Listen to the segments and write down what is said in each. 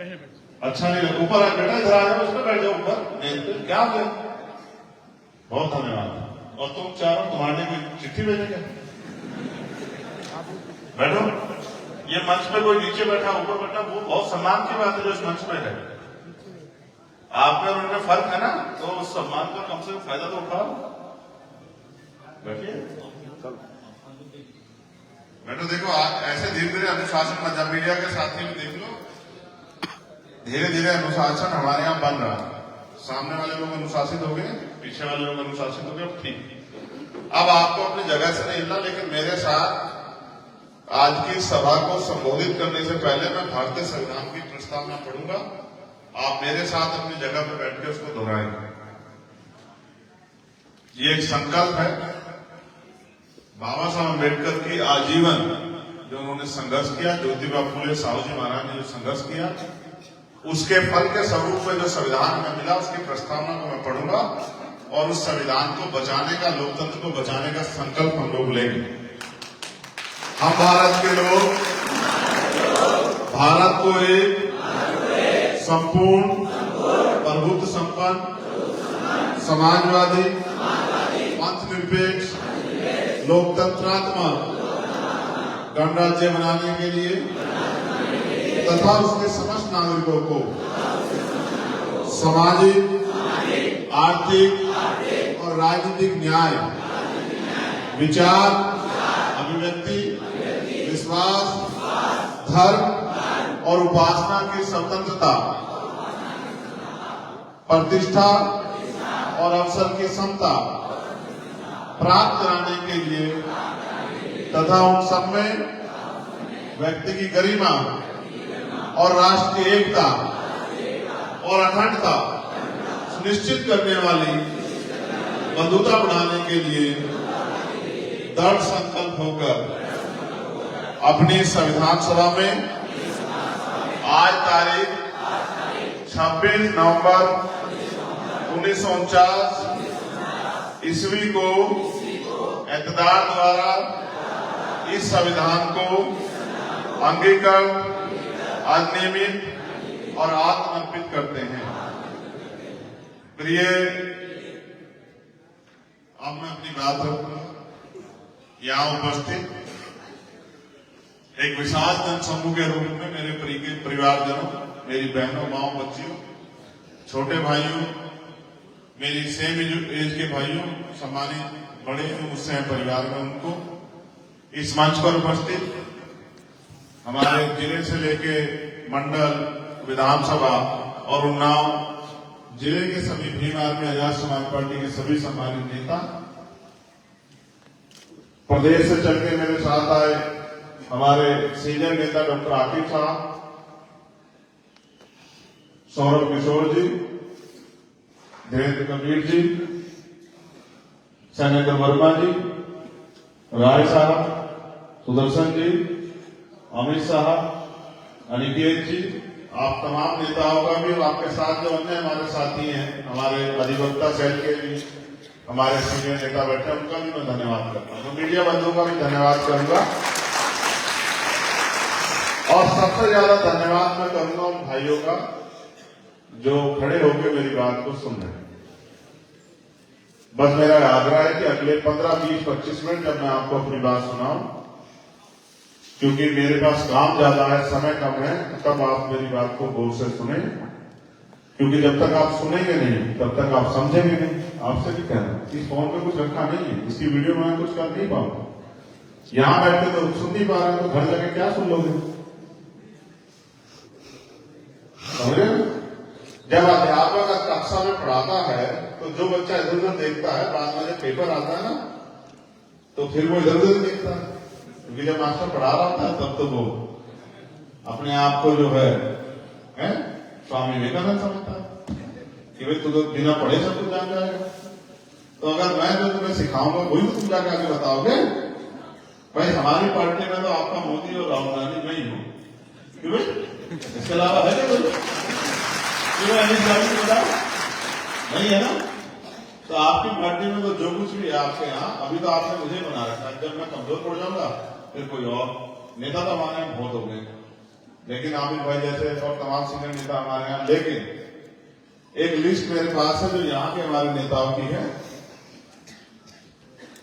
अच्छा नहीं लगा, ऊपर आ बेटा, इधर आ जाओ, उसमें बैठ जाओ ऊपर, क्या हो गया? बहुत धन्यवाद। और तुम चारों, तुम्हारे कोई चिट्ठी भेजेगा? बैठो। ये मंच पे कोई नीचे बैठा ऊपर बैठा, वो बहुत सम्मान की बात है जो इस मंच पे है। आप में और उनमें फर्क है ना, तो उस सम्मान का कम से कम फायदा तो उठाओ। बैठिए, बैठो। देखो ऐसे धीरे धीरे अनुशासन मध्य मीडिया के साथी भी देख लो, धीरे धीरे अनुशासन हमारे यहाँ बन रहा है। सामने वाले लोग अनुशासित हो गए, पीछे वाले लोग अनुशासित हो गए, अब ठीक। अब आपको अपनी जगह से नहीं हिलना, लेकिन मेरे साथ आज की सभा को संबोधित करने से पहले मैं भारतीय संविधान की प्रस्तावना पढ़ूंगा। आप मेरे साथ अपनी जगह पर बैठ के उसको दोहराएंगे। ये एक संकल्प है बाबा साहब अम्बेडकर की आजीवन जो उन्होंने संघर्ष किया, ज्योतिबा फुले साहू जी महाराज ने जो संघर्ष किया, उसके फल के स्वरूप में जो संविधान में मिला, उसकी प्रस्तावना को मैं पढ़ूंगा और उस संविधान को बचाने का, लोकतंत्र को बचाने का संकल्प हम लोग लेंगे। हम भारत के लोग भारत को एक संपूर्ण, प्रभुत्व संपन्न, समाजवादी, पंथनिरपेक्ष, लोकतंत्रात्मक गणराज्य बनाने के लिए तथा उसके समस्त नागरिकों को सामाजिक, आर्थिक और राजनीतिक न्याय, विचार, अभिव्यक्ति, विश्वास, धर्म और उपासना की स्वतंत्रता, प्रतिष्ठा और अवसर की समता प्राप्त कराने के लिए तथा उन सब में व्यक्ति की गरिमा और राष्ट्र की एकता और अखंडता सुनिश्चित करने वाली बंधुता बढ़ाने के लिए दृढ़ संकल्प होकर अपनी संविधान सभा में आज तारीख 26 नवंबर 1949 ईस्वी को इत्तेदार द्वारा इस संविधान को अंगीकृत, अधिनियमित और आत्मर्पित करते हैं। प्रिय, अब मैं अपनी बात रखूंगा। यहाँ उपस्थित एक विशाल जनसमूह के रूप में मेरे परिवारजनों, मेरी बहनों, माओ, बच्चियों, छोटे भाइयों, मेरी सेम एज के भाइयों, सम्मानित बड़े जो मुझसे हैं परिवार में, उनको इस मंच पर उपस्थित हमारे जिले से लेके मंडल, विधानसभा और उन्नाव जिले के सभी भीम आर्मी आजाद समाज पार्टी के सभी सम्मानित नेता, प्रदेश से चल के मेरे साथ आए हमारे सीनियर नेता डॉक्टर आकिब साहब, सौरभ किशोर जी, धीरेन्द्र कबीर जी, सैनेन्द्र वर्मा जी, राय साहब, सुदर्शन जी, अमित साहब, अनिकेत जी, आप तमाम नेताओं का भी, आपके साथ जो अन्य हमारे साथी हैं, हमारे अधिवक्ता सेल के भी हमारे सीनियर नेता बैठे, उनका भी मैं धन्यवाद करता हूँ। मीडिया बंधुओं का भी धन्यवाद करूंगा और सबसे ज्यादा धन्यवाद मैं करूंगा उन भाइयों का जो खड़े होकर मेरी बात को सुन रहे हैं। बस मेरा आग्रह है कि अगले 15, 20, 25 मिनट जब मैं आपको अपनी बात सुनाऊं, क्योंकि मेरे पास काम ज्यादा है, समय कम है, तब आप मेरी बात को गौर से सुने, क्योंकि जब तक आप सुनेंगे नहीं तब तक आप समझेंगे नहीं। आपसे भी कहना, इस फोन पे कुछ रखा नहीं है, इसकी वीडियो में कुछ कर नहीं पाऊंगा। यहां बैठे तो सुन नहीं पा रहे, तो घर जाके क्या सुन लोगे? समझे? जब अध्यापक कक्षा में पढ़ाता है तो जो बच्चा इधर उधर देखता है, बाद में जब पेपर आता है ना, तो फिर वो इधर उधर देखता है, क्योंकि जब मास्टर पढ़ा रहा होता है तब तो वो अपने आप को जो है स्वामी विवेकानंद समझता है कि भाई तू तो बिना पढ़े सब कुछ जान जाएगा। तो अगर मैं जो तुम्हें सिखाऊंगा वही तो तुम जाके आगे बताओगे। भाई हमारी पार्टी में तो आपका मोदी और राहुल गांधी मैं ही हूँ, क्यों भाई? इसके अलावा है क्या नहीं है ना? तो आपकी पार्टी में तो जो कुछ भी है आपके यहाँ, अभी तो आपने मुझे बना रखा है। जब मैं कमजोर पड़ जाऊंगा फिर कोई और नेता तो हमारे यहाँ बहुत हो गए, लेकिन आमिर भाई जैसे और तमाम सीनियर नेता हमारे यहाँ, लेकिन एक लिस्ट मेरे पास है जो यहाँ के हमारे नेताओं की है।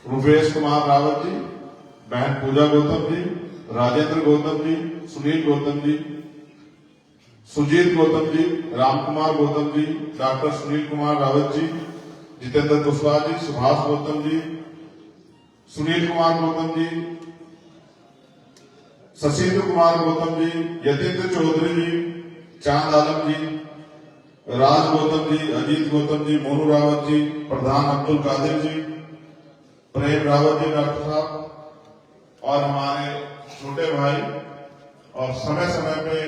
रुपेश कुमार रावत जी, बहन पूजा गौतम जी, राजेंद्र गौतम जी, सुनील गौतम जी, सुजीत गौतम जी, राम कुमार गौतम जी, डॉक्टर सुनील कुमार रावत जी, जितेंद्र कुशवाहा जी, सुभाष गौतम जी, सुनील कुमार गौतम जी, शशीन्द्र कुमार गौतम जी, यतीन्द्र चौधरी जी, चांद आलम जी, राज गौतम जी, अजीत गौतम जी, मोनू रावत जी, प्रधान अब्दुल कादिर जी, प्रेम रावत जी डॉक्टर साहब, और हमारे छोटे भाई और समय समय पे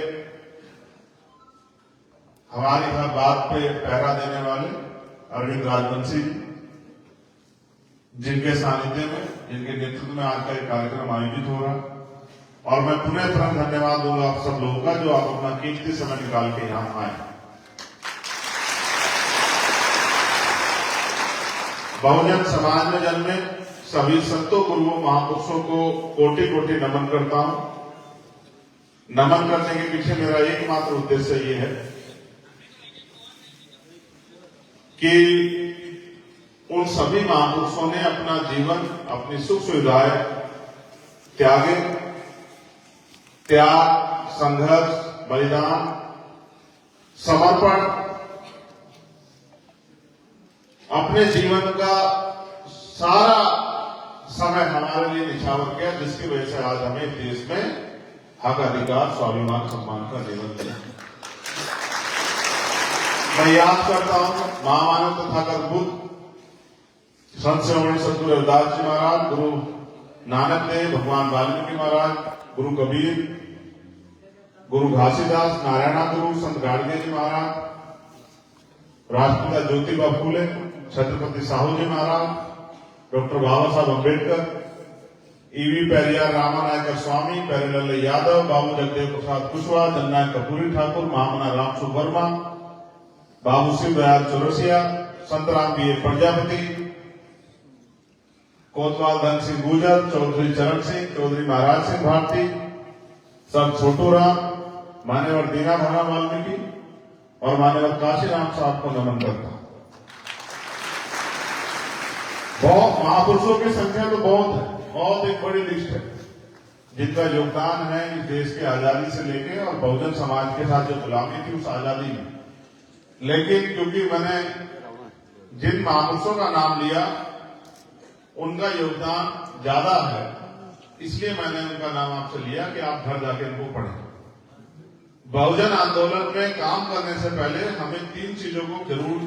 हमारी हर बात पे पहरा देने वाले अरविंद राजवंशी जी, जिनके सानिध्य में, जिनके नेतृत्व में आज का एक कार्यक्रम आयोजित हो रहा है। और मैं पुनः तुरंत धन्यवाद दूंगा आप सब लोगों का जो आप अपना कीमती समय निकाल के यहां आए। बहुजन समाज में जन्मे सभी संतों गुरुओं महापुरुषों को कोटि कोटि नमन करता हूं। नमन करने के पीछे मेरा एकमात्र उद्देश्य ये है कि उन सभी महापुरुषों ने अपना जीवन, अपनी सुख सुविधाएं त्यागे, त्याग, संघर्ष, बलिदान, समर्पण, अपने जीवन का सारा समय हमारे लिए निछावर किया, जिसकी वजह से आज हमें देश में हक, अधिकार, स्वाभिमान, सम्मान का जीवन मिला। मैं याद करता हूं महामानव तथा अद्भुत संत श्रोमणी सतगुरु रविदास जी महाराज, गुरु नानक देव, भगवान वाल्मीकि महाराज, गुरु कबीर, गुरु घासीदास, नारायणा गुरु, संत गाडगे जी महाराज, राष्ट्रपिता ज्योतिबा फूले, छत्रपति साहू जी महाराज, डॉक्टर बाबा साहब अम्बेडकर, ईवी पेरियार रामानायकर स्वामी, प्यारेलाल यादव, बाबू जगदेव प्रसाद कुशवाहा, जननायक कपूरी ठाकुर, महामना राम सुवर्मा, बाबू शिव दयाल चौरसिया, संतराम बी प्रजापति, कोतवाल धन सिंह गुर्जर, चौधरी चरण सिंह, चौधरी महाराज सिंह भारती, सब छोटू राम, मान्यवर दीना भरा वाल्मीकि और मान्यवर काशीराम साहब को नमन करता हूं। बहुत महापुरुषों की संख्या तो बहुत है, बहुत एक बड़ी लिस्ट है जिनका योगदान है इस देश की आजादी से लेके और बहुजन समाज के साथ जो गुलामी थी उस आजादी में। लेकिन क्योंकि मैंने जिन महापुरुषों का नाम लिया उनका योगदान ज्यादा है, इसलिए मैंने उनका नाम आपसे लिया कि आप घर जाके इनको पढ़ें। बहुजन आंदोलन में काम करने से पहले हमें 3 चीजों को जरूर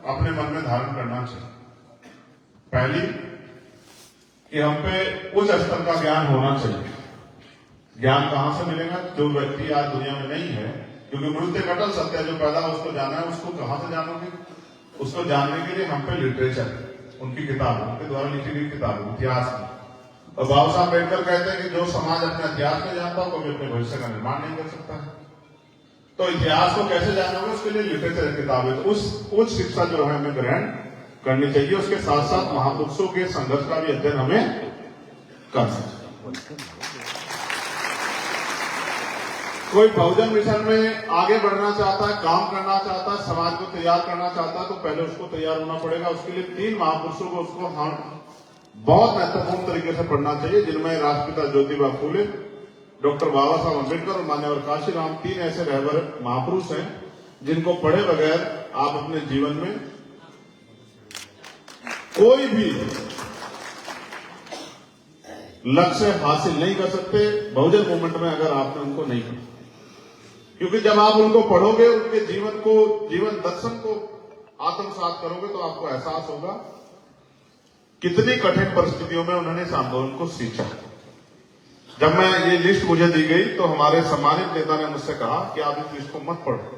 अपने मन में धारण करना चाहिए। पहली, कि हम पे उच्च स्तर का ज्ञान होना चाहिए। ज्ञान कहां से मिलेगा? जो व्यक्ति आज दुनिया में नहीं है, क्योंकि मृत्यु कटल सत्य है, जो पैदा उसको जाना है, उसको कहां से जानोगे? उसको जानने के लिए हम पे लिटरेचर, उनकी किताबों, उनके द्वारा लिखी गई किताबों, इतिहास में। और बाबा साहब अम्बेडकर कहते हैं कि जो समाज अपने इतिहास में जानता हो कभी अपने भविष्य का निर्माण नहीं कर सकता है। तो इतिहास को कैसे जानोगे? उसके लिए लिटरेचर किताबें, तो उस शिक्षा जो है हमें ग्रहण करनी चाहिए। उसके साथ साथ महापुरुषों के संघर्ष का भी अध्ययन हमें करना चाहिए। कोई बहुजन मिशन में आगे बढ़ना चाहता है, काम करना चाहता है, समाज को तैयार करना चाहता है, तो पहले उसको तैयार होना पड़ेगा। उसके लिए 3 महापुरुषों को उसको बहुत महत्वपूर्ण तरीके से पढ़ना चाहिए, जिनमें राष्ट्रपिता ज्योतिबा फूले, डॉक्टर बाबा साहब अम्बेडकर और मान्यवर काशीराम 3 ऐसे रहबर महापुरुष हैं जिनको पढ़े बगैर आप अपने जीवन में कोई भी लक्ष्य हासिल नहीं कर सकते बहुजन मूवमेंट में, अगर आपने उनको नहीं पढ़ा। क्योंकि जब आप उनको पढ़ोगे, उनके जीवन दर्शन को आत्मसात करोगे, तो आपको एहसास होगा कितनी कठिन परिस्थितियों में उन्होंने इस आंदोलन को सींचा। जब मैं ये लिस्ट मुझे दी गई तो हमारे सम्मानित नेता ने मुझसे कहा कि आप इस लिस्ट को मत पढ़ो।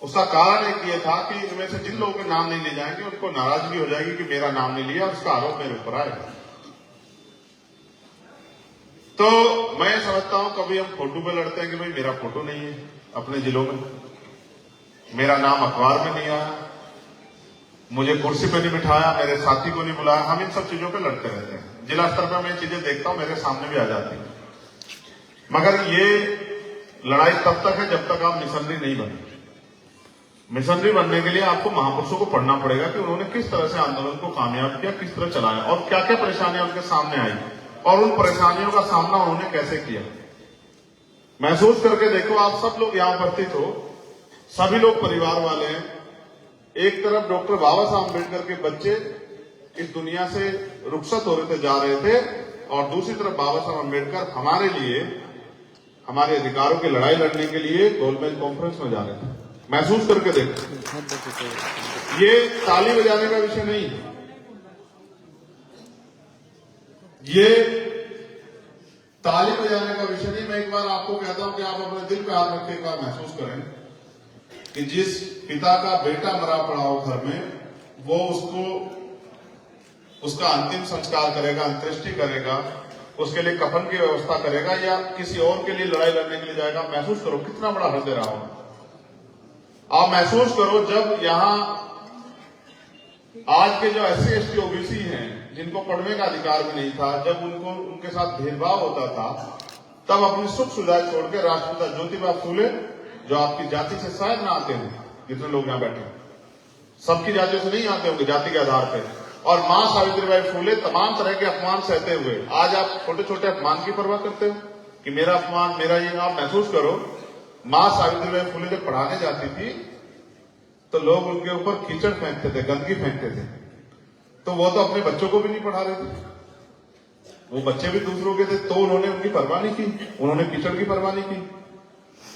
उसका कारण एक ये था कि इनमें से जिन लोगों के नाम नहीं ले जाएंगे उनको नाराजगी हो जाएगी कि मेरा नाम नहीं लिया, उसका आरोप मेरे ऊपर आएगा। तो मैं समझता हूं कभी हम फोटो पे लड़ते हैं कि भाई मेरा फोटो नहीं है अपने जिलों में, मेरा नाम अखबार में नहीं आया, मुझे कुर्सी पे नहीं बिठाया, मेरे साथी को नहीं बुलाया। हम इन सब चीजों पे लड़ते रहते हैं। जिला स्तर पर मैं चीजें देखता हूं, मेरे सामने भी आ जाती है। मगर ये लड़ाई तब तक है जब तक आप मिशनरी नहीं बने। मिशनरी बनने के लिए आपको महापुरुषों को पढ़ना पड़ेगा कि उन्होंने किस तरह से आंदोलन को कामयाब किया, किस तरह चलाया और क्या क्या परेशानियां उनके सामने आई और उन परेशानियों का सामना उन्होंने कैसे किया। महसूस करके देखो, आप सब लोग यहां उपस्थित हो, सभी लोग परिवार वाले हैं। एक तरफ डॉक्टर बाबा साहब अम्बेडकर के बच्चे इस दुनिया से रुखसत हो रहे थे, जा रहे थे, और दूसरी तरफ बाबा साहब अम्बेडकर हमारे लिए, हमारे अधिकारों की लड़ाई लड़ने के लिए गोलमेज कॉन्फ्रेंस में जा रहे थे। महसूस करके देखो, ये ताली बजाने का विषय नहीं है, ये ताली बजाने का विषय नहीं। मैं एक बार आपको कहता हूं कि आप अपने दिल पे हाथ रख के एक बार महसूस करें कि जिस पिता का बेटा मरा पड़ा हो घर में, वो उसका अंतिम संस्कार करेगा, अंत्येष्टि करेगा, उसके लिए कफन की व्यवस्था करेगा या किसी और के लिए लड़ाई लड़ने के लिए जाएगा। महसूस करो कितना बड़ा हृदय रहा होगा। आप महसूस करो जब यहां आज के जो SC ST OBC हैं, जिनको पढ़ने का अधिकार भी नहीं था, जब उनके साथ भेदभाव होता था, तब अपनी सुख सुविधाएं छोड़ के राष्ट्रपिता ज्योतिबा फूले, जो आपकी जाति से शायद ना आते हैं, जितने लोग यहां बैठे, सबकी जातियों से नहीं आते होंगे जाति के आधार पर, और मां सावित्रीबाई फूले तमाम तरह के अपमान सहते हुए आज आप छोटे छोटे अपमान की परवाह करते हो कि मेरा अपमान, मेरा ये। आप महसूस करो, मां सावित्रीबाई फूले जब पढ़ाने जाती थी तो लोग उनके ऊपर कीचड़ फेंकते थे, गंदगी फेंकते थे, तो वो तो अपने बच्चों को भी नहीं पढ़ा रहे थे, वो बच्चे भी दूसरों के थे, तो उन्होंने उनकी परवाह नहीं की, उन्होंने कीचड़ की परवाह नहीं की,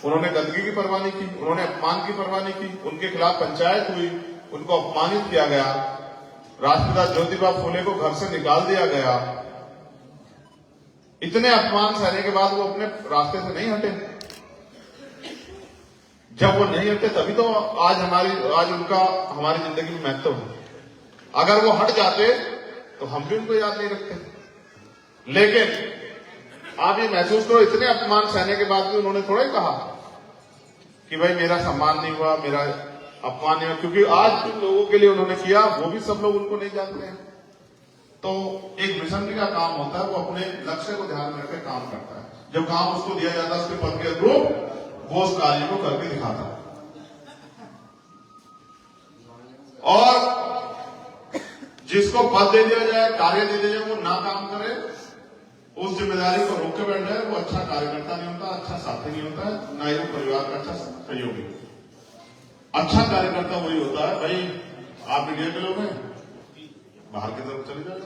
उन्होंने गंदगी की परवाह नहीं की, उन्होंने अपमान की परवाह नहीं की। उनके खिलाफ पंचायत हुई, उनको अपमानित किया गया, राष्ट्रपिता ज्योतिबा फूले को घर से निकाल दिया गया। इतने अपमान सहने के बाद वो अपने रास्ते से नहीं हटे। जब वो नहीं हटे तभी तो आज उनका हमारी जिंदगी में महत्व है। अगर वो हट जाते तो हम भी उनको याद नहीं रखते। लेकिन आप ये महसूस करो, इतने अपमान सहने के बाद भी उन्होंने थोड़ा ही कहा कि भाई मेरा सम्मान नहीं हुआ, मेरा अपमान नहीं हुआ, क्योंकि आज जिन लोगों के लिए उन्होंने किया वो भी सब लोग उनको नहीं जानते हैं। तो एक मिशनरी का काम होता है, वो अपने लक्ष्य को ध्यान में रखकर काम करता है। जब काम उसको दिया जाता है उसके पद के अनुरूप, वो उस कार्य को करके दिखाता है। और जिसको पद दे दिया जाए, कार्य दे दिया जाए, वो ना काम करे, उस जिम्मेदारी को रोक के बैठ जाए, वो अच्छा कार्यकर्ता नहीं होता, अच्छा साथी नहीं होता है, ना ही वो परिवार का अच्छा सहयोगी। अच्छा कार्यकर्ता वही होता है, भाई आप मीडिया के लोग हैं, बाहर की तरफ चले जाओ,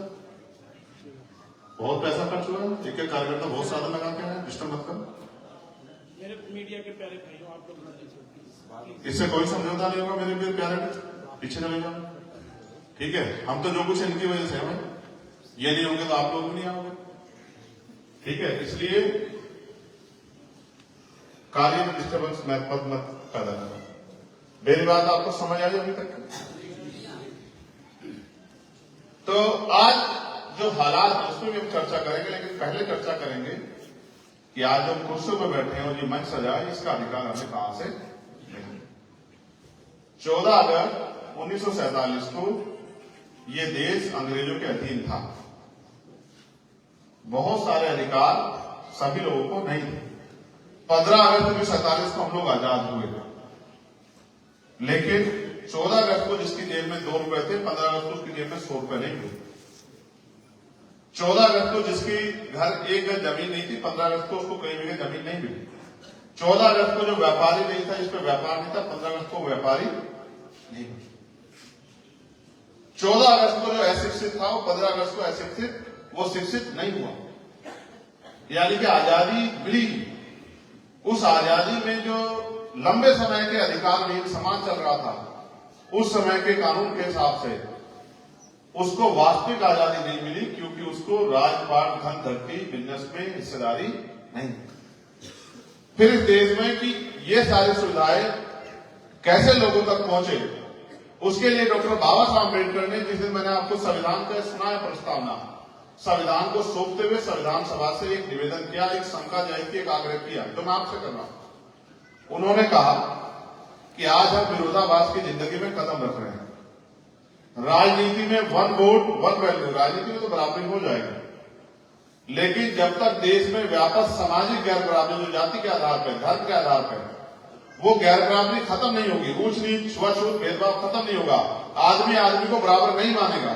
बहुत पैसा खर्च हुआ है, एक एक कार्यकर्ता बहुत साधन लगा के आए, डिस्टर्ब मत करो। मेरे मीडिया के प्यारे भाइयों, आप लोग इससे कोई समझौता नहीं होगा। मेरे प्यारे पीछे चले जाओ, ठीक है। हम तो जो कुछ इनकी वजह से हमें ये नहीं होंगे तो आप लोग भी नहीं आओगे, ठीक है। इसलिए कार्य में डिस्टर्बेंस मत पैदा करो। मेरी बात आपको समझ आई अभी तक? तो आज जो हालात है उसमें भी हम चर्चा करेंगे, लेकिन पहले चर्चा करेंगे कि आज हम कुर्सियों पर बैठे हैं और ये मंच सजा है, इसका अधिकार हमें कहां से मिले। 14 अगस्त 1947 को ये देश अंग्रेजों के अधीन था। बहुत सारे अधिकार सभी लोगों को नहीं थे। 15 अगस्त 1947 को हम लोग आजाद हुए, लेकिन 14 अगस्त को जिसकी जेब में 2 रुपए थे, 15 अगस्त को उसकी जेब में 100 रुपए नहीं थे। 14 अगस्त को जिसकी घर 1 गज जमीन नहीं थी, 15 अगस्त को उसको कई जगह जमीन नहीं मिली। 14 अगस्त को जो व्यापारी नहीं था, जिस पे व्यापार नहीं था, 15 अगस्त को व्यापारी नहीं। 14 अगस्त को जो अशिक्षित था, वो 15 अगस्त को अशिक्षित, वो शिक्षित नहीं हुआ। यानी कि आजादी मिली, उस आजादी में जो लंबे समय के अधिकार नहीं, समाज चल रहा था, उस समय के कानून के हिसाब से उसको वास्तविक आजादी नहीं मिली, क्योंकि उसको राजपाट, धन, धरती, बिजनेस में हिस्सेदारी नहीं। फिर इस देश में कि ये सारी सुविधाएं कैसे लोगों तक पहुंचे, उसके लिए डॉक्टर बाबा साहब अम्बेडकर ने, जिस दिन मैंने आपको संविधान का सुना है प्रस्तावना, संविधान को सौंपते हुए संविधान सभा से एक निवेदन किया, एक शंका जाहिर की, एक आग्रह किया, जो मैं आपसे कर रहा हूं। उन्होंने कहा कि आज हम विरोधाभास की जिंदगी में कदम रख रहे हैं। राजनीति में 1 वोट 1 वैल्यू, राजनीति में तो बराबरी हो जाएगी, लेकिन जब तक देश में व्यापक सामाजिक गैर बराबरी, जो जाति के आधार पर, धर्म के आधार पर, वो गैर बराबरी खत्म नहीं होगी, ऊंच नीच छुआछूत भेदभाव खत्म नहीं होगा, आदमी आदमी को बराबर नहीं मानेगा,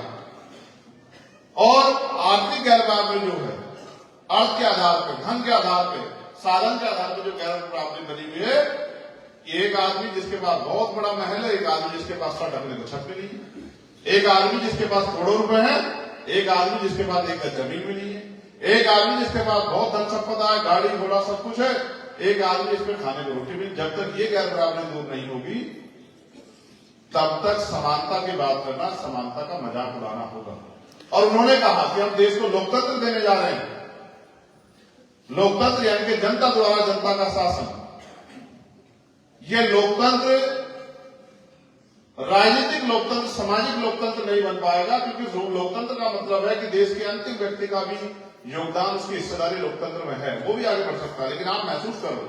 और आर्थिक गैर बराबरी जो है अर्थ के आधार पर, धन के आधार पर, साधन के आधार पर जो गैर बराबरी बनी हुई है, एक आदमी जिसके पास बहुत बड़ा महल है, एक आदमी जिसके पास सौ ढकने को छत मिली है, एक आदमी जिसके पास करोड़ों रुपए है, एक आदमी जिसके पास एक जमीन मिली है, एक आदमी जिसके पास बहुत धन संपदा है, गाड़ी घोड़ा सब कुछ है, एक आदमी जिसपे खाने को रोटी मिली। जब तक ये गैर बराबरी दूर नहीं होगी, तब तक समानता की बात करना समानता का मजाक उड़ाना होगा। और उन्होंने कहा कि हम देश को लोकतंत्र देने जा रहे हैं। लोकतंत्र यानी कि जनता द्वारा जनता का शासन। ये लोकतंत्र राजनीतिक लोकतंत्र, सामाजिक लोकतंत्र नहीं बन पाएगा, क्योंकि लोकतंत्र का मतलब है कि देश के अंतिम व्यक्ति का भी योगदान, उसकी हिस्सेदारी लोकतंत्र में है, वो भी आगे बढ़ सकता है। लेकिन आप महसूस करो,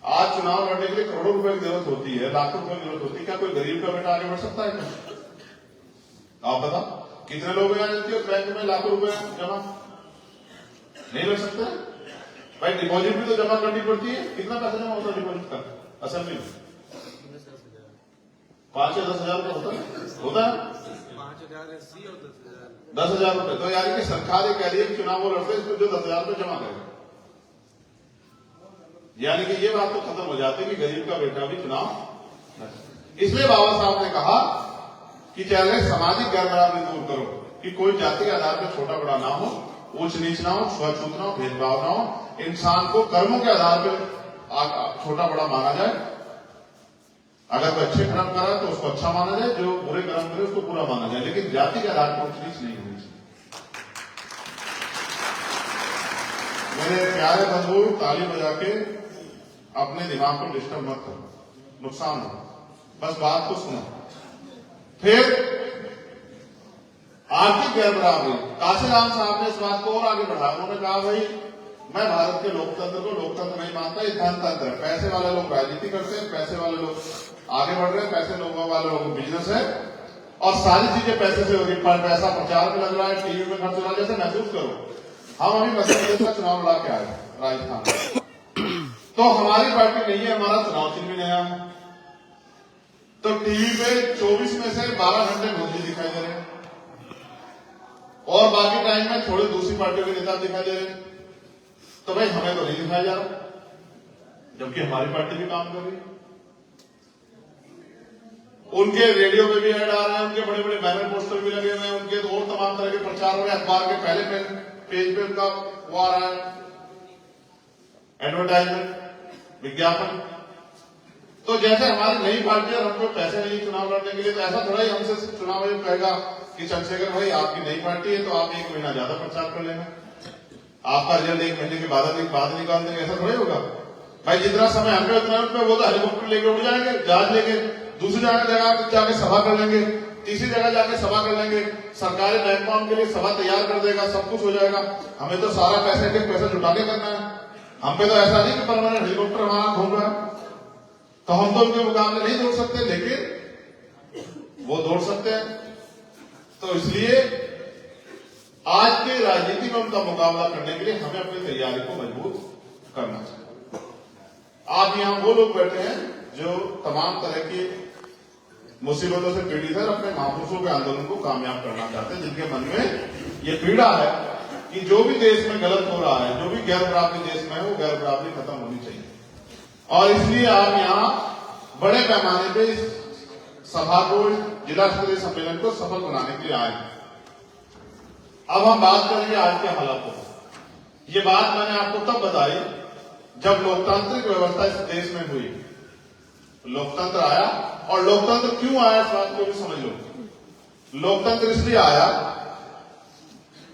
आज चुनाव लड़ने के लिए करोड़ों रुपए की जरूरत होती है, लाखों रुपए की जरूरत होती है, क्या कोई गरीब का बेटा आगे बढ़ सकता है क्या? आप बता, कितने लोग यहाँ जाते हैं बैंक में लाखों रुपए जमा नहीं रख सकते? भाई डिपॉजिट भी तो जमा करनी पड़ती है। कितना पैसा जमा होता है डिपॉजिट का असेंबली में? 5 या 10 हजार रुपए होता है 10,000 रुपए। तो यानी कि सरकार ये कह रही है कि चुनाव वो लड़ते इसको जो 10,000 रुपए जमा करेगा, यानी कि ये बात तो खत्म हो जाती है कि गरीब का बेटा भी चुनाव। इसलिए बाबा साहब ने कहा कि चाहे सामाजिक गैर बराबरी दूर करो, कि कोई जाति के आधार पर छोटा बड़ा ना हो, ऊंच नीच ना हो, छुआछूत ना हो, भेदभाव ना हो, इंसान को कर्मों के आधार पर छोटा बड़ा माना जाए। अगर कोई अच्छे कर्म कर रहा है तो उसको अच्छा माना जाए, जो बुरे कर्म करे उसको बुरा माना जाए, लेकिन जाति के आधार पर ऊंच नीच नहीं होनी चाहिए। मेरे प्यारे बंधु, ताली बजा के अपने दिमाग को डिस्टर्ब मत करो, नुकसान हो, बस बात को सुनो। फिर आर्थिक गैर बराबरी, काशीराम साहब ने इस बात को और आगे बढ़ाया। उन्होंने कहा भाई मैं भारत के लोकतंत्र को लोकतंत्र नहीं मानता, ये धनतंत्र है। पैसे वाले लोग राजनीति करते हैं, पैसे वाले लोग आगे बढ़ रहे हैं, पैसे लोगों वाले लोगों को बिजनेस है, और सारी चीजें पैसे से हो रही है। पैसा प्रचार में लग रहा है, टीवी में खर्च हो रहा है। जैसे महसूस करो, हम अभी मध्य प्रदेश का चुनाव लड़ा के आए राजस्थान, तो हमारी पार्टी नहीं है, हमारा चुनाव चिन्ह भी नया है, तो टीवी पे 24 में से 12 घंटे मोदी दिखाई दे रहे हैं, और बाकी टाइम में थोड़े दूसरी पार्टियों के नेता दिखाई दे रहे हैं। तो भाई हमें तो नहीं दिखाया जा रहा, जबकि हमारी पार्टी भी काम कर रही है। उनके रेडियो पे भी ऐड आ रहे हैं, उनके बड़े बड़े बैनर पोस्टर भी लगे हुए हैं, उनके और तमाम तरह के प्रचार हो रहे हैं, अखबार के पहले पेज पे उनका वो आ रहा है, एडवर्टाइजमेंट, विज्ञापन। तो जैसे हमारी नई पार्टी और हमको पैसे नहीं चुनाव लड़ने के लिए, तो ऐसा थोड़ा ही हमसे चुनाव आयोग कहेगा कि चंद्रशेखर भाई आपकी नई पार्टी है तो आप 1 महीना ज्यादा प्रचार कर लेना, आपका रिजल्ट 1 महीने के बाद निकाल देंगे, ऐसा थोड़ा होगा। भाई जितना समय हमें उतना वो तो हेलीकॉप्टर लेके उड़ जाएंगे, जहाज लेके दूसरी जगह जाके सभा कर लेंगे, तीसरी जगह जाके सभा कर लेंगे, सरकारी बैंक के लिए सभा तैयार कर देगा, सब कुछ हो जाएगा। हमें तो सारा पैसा जुटा के करना है, हम पे तो ऐसा नहीं कि परमानेंट हेलीकॉप्टर हमारा घूम रहा है, तो हम तो उनके मुकाबले नहीं दौड़ सकते, लेकिन वो दौड़ सकते हैं। तो इसलिए आज के राजनीति में उनका मुकाबला करने के लिए हमें अपनी तैयारी को मजबूत करना चाहिए। आप यहां वो लोग बैठे हैं जो तमाम तरह की मुसीबतों से पीड़ित है, अपने महापुरुषों के आंदोलन को कामयाब करना चाहते हैं, जिनके मन में ये पीड़ा है कि जो भी देश में गलत हो रहा है, जो भी गैर बराबरी देश में है, वो गैर बराबरी खत्म होनी चाहिए। और इसलिए आप यहाँ बड़े पैमाने पे इस सभा को, जिला स्तरीय सम्मेलन को सफल बनाने के लिए आए हैं। अब हम बात करेंगे आज के हालात को। ये बात मैंने आपको तब बताई जब लोकतांत्रिक व्यवस्था इस देश में हुई, लोकतंत्र आया। और लोकतंत्र क्यों आया, इस बात को भी समझ लो। लोकतंत्र इसलिए आया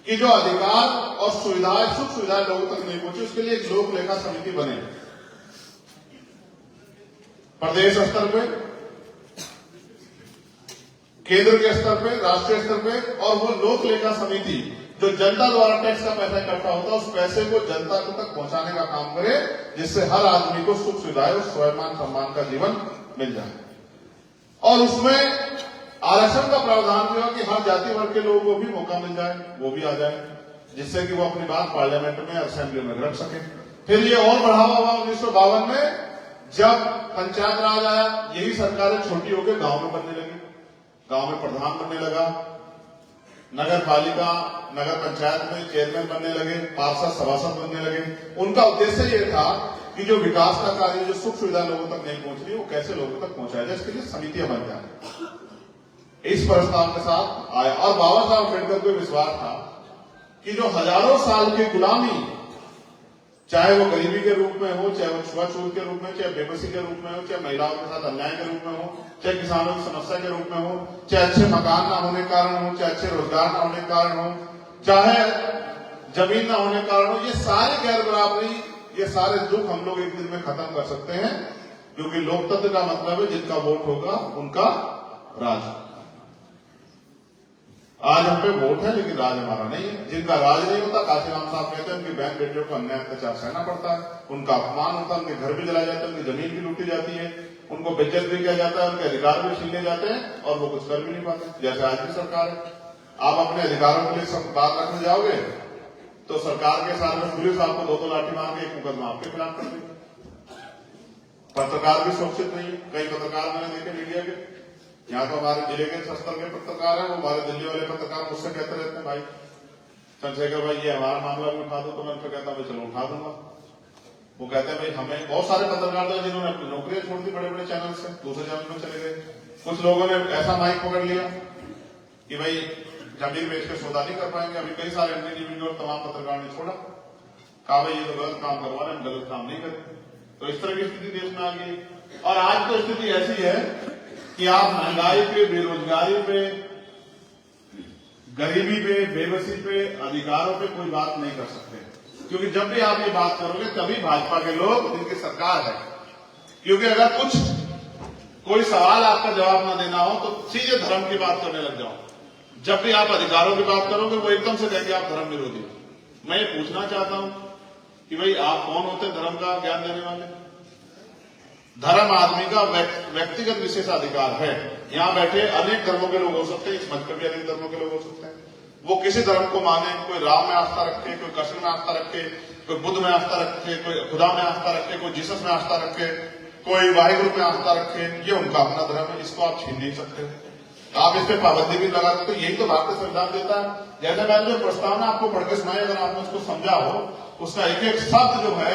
कि जो अधिकार और सुविधाएं, सुख सुविधाएं लोगों तक नहीं पहुंची, उसके लिए एक लोक लेखा समिति बने, प्रदेश स्तर पे, केंद्र के स्तर पे, राष्ट्रीय स्तर पे। और वो लोक लेखा समिति जो जनता द्वारा टैक्स का पैसा इकट्ठा होता है, उस पैसे को जनता को तक पहुंचाने का काम करे, जिससे हर आदमी को सुख सुविधाएं और स्वाभिमान सम्मान का जीवन मिल जाए। और उसमें आरक्षण का प्रावधान भी हो कि हर जाति वर्ग के लोगों को भी मौका मिल जाए, वो भी आ जाए। जिससे कि वो अपनी बात पार्लियामेंट में असेंबली में रख सके। फिर ये और बढ़ावा हुआ 1952 में, जब पंचायत राज आया। यही सरकारें छोटी होकर गांव में बनने लगी, गांव में प्रधान बनने लगा, नगर पालिका नगर पंचायत में चेयरमैन बनने लगे, पार्षद सभासद बनने लगे। उनका उद्देश्य ये था कि जो विकास का कार्य, जो सुख सुविधा लोगों तक नहीं पहुंच रही, वो कैसे लोगों तक पहुंचाया जाए, इसके लिए समितियां बन जाए। इस प्रस्ताव के साथ आया और बाबा साहब अम्बेडकर को विश्वास था कि जो हजारों साल की गुलामी, चाहे वो गरीबी के रूप में हो, चाहे वो छुआछूत के रूप में, चाहे बेबसी के रूप में हो, चाहे महिलाओं के साथ अन्याय के रूप में हो, चाहे किसानों की समस्या के रूप में हो, चाहे अच्छे मकान ना होने के कारण हो, चाहे अच्छे रोजगार ना होने के कारण हो, चाहे जमीन ना होने के कारण हो, ये सारी गैर बराबरी, ये सारे दुख हम लोग एक दिन में खत्म कर सकते हैं। क्योंकि लोकतंत्र का मतलब है जिनका वोट होगा उनका राज। आज हम पे वोट है लेकिन राज हमारा नहीं है। जिनका राज नहीं होता, काशीराम साहब कहते हैं, उनकी बहन बेटियों को अन्याय अत्याचार सहना पड़ता है, उनका अपमान होता है, उनके घर भी जलाए जाते हैं, उनकी जमीन भी लूटी जाती है, उनको बेइज्जत भी किया जाता है, उनके अधिकार भी छीने जाते हैं और वो कुछ कर भी नहीं पाते। जैसे आज की सरकार है, आप अपने अधिकारों के लिए सब बात रखने जाओगे तो सरकार के सामने पुलिस आपको 2-2 लाठी मार के एक मुकदमा आपके खिलाफ कर देगी। पत्रकार भी सुरक्षित नहीं है। कई पत्रकार मैंने देखे मीडिया के, यहाँ तो हमारे जिले के स्तर के पत्रकार हैं, वो हमारे दिल्ली वाले पत्रकार मुझसे कहते रहते हैं, भाई चंद्रशेखर भाई ये हमारा मामला भी उठा दो, तो मैं उनको कहता हूँ चलो उठा दूंगा। वो कहते हैं भाई हमें, बहुत सारे पत्रकार थे जिन्होंने अपनी नौकरियां छोड़ दी, बड़े बड़े चैनल से दूसरे चैनल में चले गए। कुछ लोगों ने ऐसा माइक पकड़ लिया कि भाई जमीन बेच के सौदा नहीं कर पाएंगे। अभी कई सारे एंटी और तमाम पत्रकार ने छोड़ा, कहा भाई ये तो गलत काम करवा रहे हैं, हम गलत काम नहीं करें। तो इस तरह की स्थिति देश में आ गई। और आज तो स्थिति ऐसी है कि आप महंगाई पे, बेरोजगारी पे, गरीबी पे, बेबसी पे, अधिकारों पे कोई बात नहीं कर सकते। क्योंकि जब भी आप ये बात करोगे तभी भाजपा के लोग, जिनकी सरकार है, क्योंकि अगर कुछ कोई सवाल आपका जवाब ना देना हो तो सीधे धर्म की बात करने लग जाओ। जब भी आप अधिकारों की बात करोगे वो एकदम से कहेंगे आप धर्म विरोधी हो। मैं ये पूछना चाहता हूं कि भाई आप कौन होते हैं धर्म का ज्ञान देने वाले? धर्म आदमी का व्यक्तिगत विशेषाधिकार है। यहाँ बैठे अनेक धर्मों के लोग हो सकते हैं, इस मंच पर भी अनेक धर्मों के लोग हो सकते हैं। वो किसी धर्म को माने, कोई राम में आस्था रखे, कोई कृष्ण में आस्था रखे, कोई बुद्ध में आस्था रखे, कोई खुदा में आस्था रखे, कोई जीसस में आस्था रखे, कोई वाहिगुरु में आस्था रखे। ये उनका अपना धर्म है, इसको आप छीन नहीं सकते। आप इस पे पाबंदी भी लगा सकते। यही तो भारतीय संविधान देता है। जैसे मैंने जो प्रस्तावना आपको पढ़ के सुनाई, अगर आपने उसको समझा हो, उसका एक एक शब्द जो है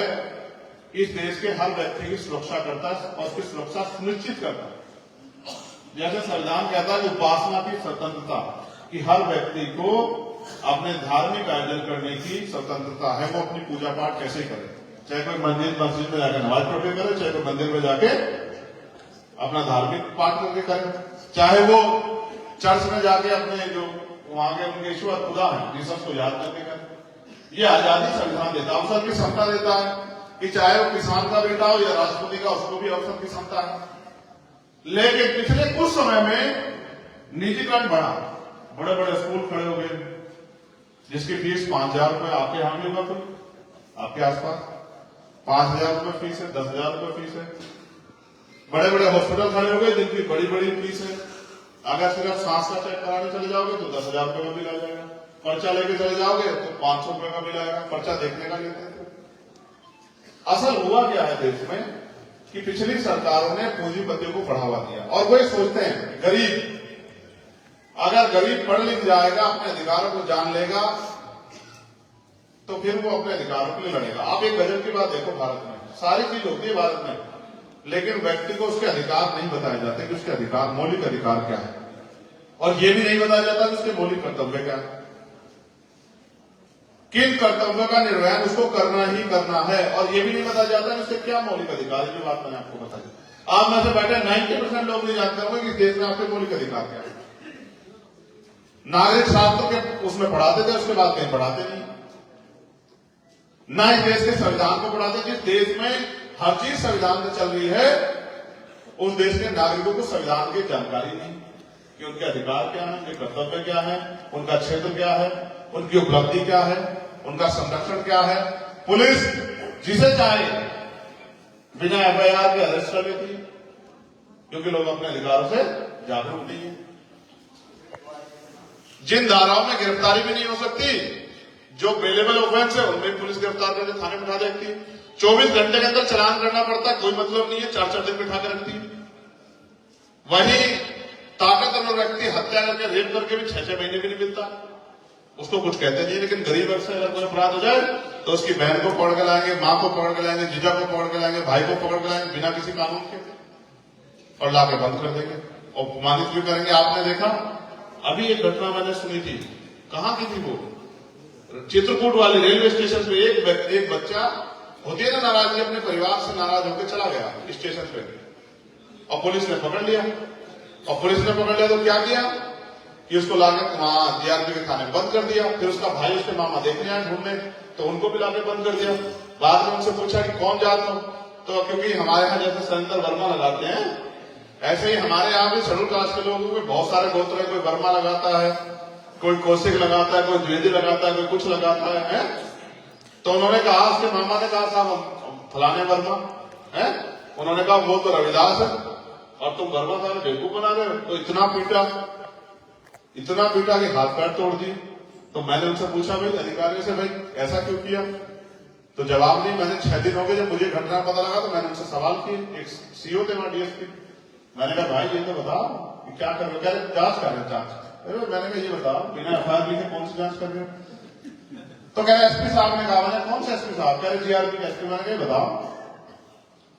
इस देश के हर व्यक्ति की सुरक्षा करता है और उसकी सुरक्षा सुनिश्चित करता है। जैसे संविधान कहता है कि उपासना की स्वतंत्रता, कि हर व्यक्ति को अपने धार्मिक आयोजन करने की स्वतंत्रता है, वो अपनी पूजा पाठ कैसे करे, चाहे कोई मस्जिद में जाकर नमाज पढ़ के करे, चाहे कोई मंदिर में जाके अपना धार्मिक पाठ करके करे, चाहे वो चर्च में जाके अपने जो वहां के उनके ईश्वर खुदा है जीसस को याद करके करे। ये आजादी संविधान देता है, अवसर की क्षमता देता है कि चाहे वो किसान का बेटा हो या राष्ट्रपति का, उसको भी अवसर की क्षमता है। लेकिन पिछले कुछ समय में निजीकरण बढ़ा, बड़े बड़े स्कूल खड़े हो गए जिसकी फीस 5,000 रुपए, आपके यहां भी होगा कोई, आपके आसपास 5,000 रुपए फीस है, 10,000 रुपए फीस है। बड़े बड़े हॉस्पिटल खड़े हो गए जिनकी बड़ी बड़ी फीस है। अगर सिर्फ सांस का चेक कराने चले जाओगे तो 10,000 रुपए का बिल आ जाएगा, पर्चा लेके चले जाओगे तो 500 रुपए का बिल आएगा, पर्चा देखने का लेते हैं। असल हुआ क्या है देश में कि पिछली सरकारों ने पूंजीपतियों को बढ़ावा दिया और वो सोचते हैं गरीब, अगर गरीब पढ़ लिख जाएगा, अपने अधिकारों को जान लेगा तो फिर वो अपने अधिकारों के लिए लड़ेगा। आप एक गजब की बात देखो, भारत में सारी चीज होती है भारत में, लेकिन व्यक्ति को उसके अधिकार नहीं बताए जाते कि उसके अधिकार, मौलिक अधिकार क्या है, और ये भी नहीं बताया जाता कि उसके मौलिक कर्तव्य क्या है। किन कर्तव्यों का निर्वहन उसको करना ही करना है, और ये भी नहीं बताया जाता कि उसके क्या मौलिक अधिकार है। जो बात मैंने आपको बताई, आप में से बैठे 90% लोग नहीं जानते होंगे कि देश में आपके मौलिक अधिकार क्या है। नागरिक शास्त्र के उसमें पढ़ाते थे, उसके बाद कहीं पढ़ाते नहीं। ना इस देश के संविधान को पढ़ाते। जिस देश में हर चीज संविधान में चल रही है, उस देश के नागरिकों को संविधान की जानकारी नहीं कि उनके अधिकार क्या है, उनके कर्तव्य क्या है, उनका क्षेत्र क्या है, उनकी उपलब्धि क्या है, उनका संरक्षण क्या है। पुलिस जिसे चाहे बिना एफआईआर के अरेस्ट कर लेती है क्योंकि लोग अपने अधिकारों से जागरूक नहीं है। जिन धाराओं में गिरफ्तारी भी नहीं हो सकती, जो बेलेबल ऑफेंस है उनमें पुलिस गिरफ्तार करके थाने बिठा देती है। 24 घंटे के अंदर चालान करना पड़ता है, कोई मतलब नहीं है, 4-4 दिन बिठा कर रखती है। वही ताकतवर व्यक्ति हत्या करके रेप करके भी 6-6 महीने भी नहीं मिलता, उसको कुछ कहते नहीं। लेकिन गरीब वर्ग से अगर कोई अपराध हो जाए तो उसकी बहन को पकड़ के लाएंगे, मां को पकड़ के लाएंगे, जीजा को पकड़ के लाएंगे, भाई को पकड़ के लाएंगे बिना किसी कानून के, और लाके बंद कर देंगे और अपमानित भी करेंगे। आपने देखा अभी एक घटना मैंने सुनी थी, कहां की थी वो, चित्रकूट वाले रेलवे स्टेशन पे एक बच्चा होती है ना नाराजगी, अपने परिवार से नाराज होकर चला गया स्टेशन पे और पुलिस ने पकड़ लिया। और पुलिस ने पकड़ लिया तो क्या किया कि उसको लाके वहां DRP के थाने बंद कर दिया। फिर उसका भाई उसके मामा देखने आए ढूंढने, तो उनको भी लाके बंद कर दिया। बाद में उनसे पूछा कि कौन जात हो, तो क्योंकि हमारे यहाँ जैसे सरेंद्र वर्मा लगाते हैं, ऐसे ही हमारे यहाँ भी शेड्यूल कास्ट के लोगों को बहुत सारे गोत्र है, कोई वर्मा लगाता है, कोई कौशिक लगाता है, कोई द्विवेदी लगाता है, कोई कुछ लगाता है? तो उन्होंने कहा, उसके मामा ने कहा साहब फलाने वर्मा है, उन्होंने कहा वो तो रविदास है और तुम वर्मा साहब बेवकूफ बना रहे हो। तो इतना पीटा कि हाथ पैर तोड़ दिए। तो मैंने उनसे पूछा भाई अधिकारियों से, भाई ऐसा क्यों किया? तो जवाब नहीं। मैंने 6 दिन हो गए जब मुझे घटना पता लगा तो मैंने उनसे सवाल किए, एक CO थे वहां DSP, मैंने कहा भाई ये तो बताओ कि क्या कर रहे हो? कह रहे जांच कर रहे हैं। जांच? मैंने कहा ये बताओ बिना FIR लिखे कौन सी जांच कर रहे हो? तो कह रहे SP साहब ने कहा। मैंने कौन से SP साहब? कह रहे GRP के SP। मैंने कहा बताओ।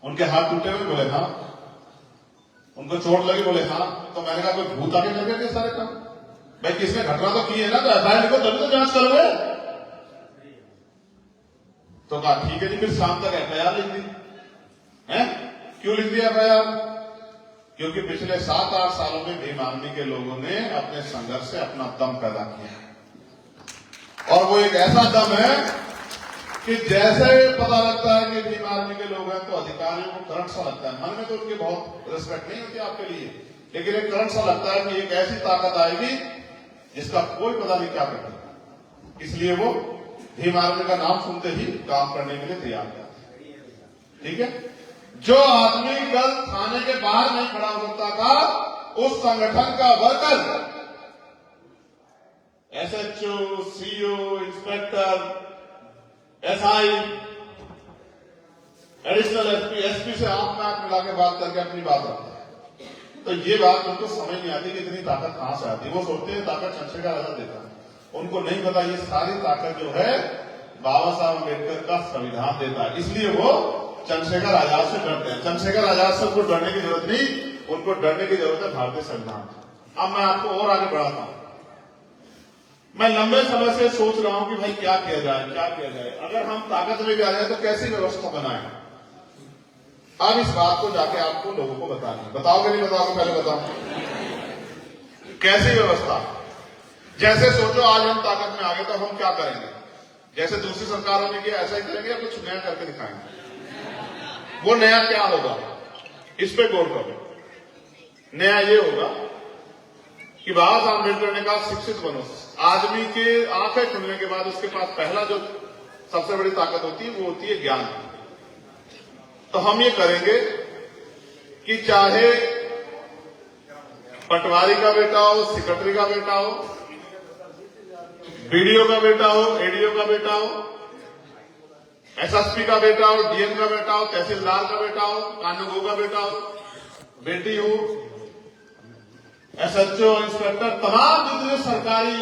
उनके हाथ टूटे हुए, बोले हाँ। उनको चोट लगी, बोले हाँ। तो मैंने कहा कोई भूत आके लगे सारे काम? भाई किसने घटना तो की है ना, तो FIR लिखो तभी तो जांच करोगे। तो कहा ठीक है जी, फिर शाम तक FIR लिख दी है। क्यों लिख दिया FIR? क्योंकि पिछले 7-8 सालों में भीम आर्मी के लोगों ने अपने संघर्ष से अपना दम पैदा किया, और वो एक ऐसा दम है कि जैसे पता लगता है कि भीम आर्मी के लोग हैं तो अधिकारियों को करंट सा लगता है। मन में तो उनकी बहुत रिस्पेक्ट नहीं होती आपके लिए, लेकिन एक करंट सा लगता है कि एक ऐसी ताकत आएगी जिसका कोई पता नहीं क्या करती, इसलिए वो भीम आर्मी का नाम सुनते ही काम करने के लिए तैयार है। ठीक है, जो आदमी कल थाने के बाहर नहीं खड़ा हो सकता था, उस संगठन का worker SHO, CO, inspector, SI, additional SP से आंख में आंख मिला के बात करके अपनी बात रखता है। तो ये बात उनको समझ नहीं आती कि इतनी ताकत कहां से आती है। वो सोचते हैं ताकत चंद्रशेखर आजाद देता है, उनको नहीं पता ये सारी ताकत जो है बाबा साहब अम्बेडकर का संविधान देता है। इसलिए वो चंद्रशेखर आजाद से डरते हैं। चंद्रशेखर आजाद से उनको डरने की जरूरत नहीं, उनको डरने की जरूरत है भारतीय संविधान। अब मैं आपको और आगे बढ़ाता हूं। मैं लंबे समय से सोच रहा हूं कि भाई क्या किया जाए, क्या किया जाए। अगर हम ताकत में भी आ जाए तो कैसी व्यवस्था बनाए। अब इस बात को जाके आपको लोगों को बताना है। बताओगे नहीं बताओगे? पहले बताओ कैसी व्यवस्था। जैसे सोचो आज हम ताकत में आ गए तो हम क्या करेंगे? जैसे दूसरी सरकारों ने किया ऐसा ही करेंगे या कुछ नया करके दिखाएंगे? वो नया क्या होगा, इस पे गौर करो। नया ये होगा कि बाबा साहब अम्बेडकर ने कहा शिक्षित बनो। आदमी के आंखें खुलने के बाद उसके पास पहला जो सबसे बड़ी ताकत होती है वो होती है ज्ञान। तो हम ये करेंगे कि चाहे पटवारी का बेटा हो, सेक्रेटरी का बेटा हो, BDO का बेटा हो, ADO का बेटा हो, SSP का बेटा हो, DM का बेटा हो, तहसीलदार का बेटा हो, कानूनगो का बेटा हो, बेटी हो, SHO, इंस्पेक्टर, तमाम जितने सरकारी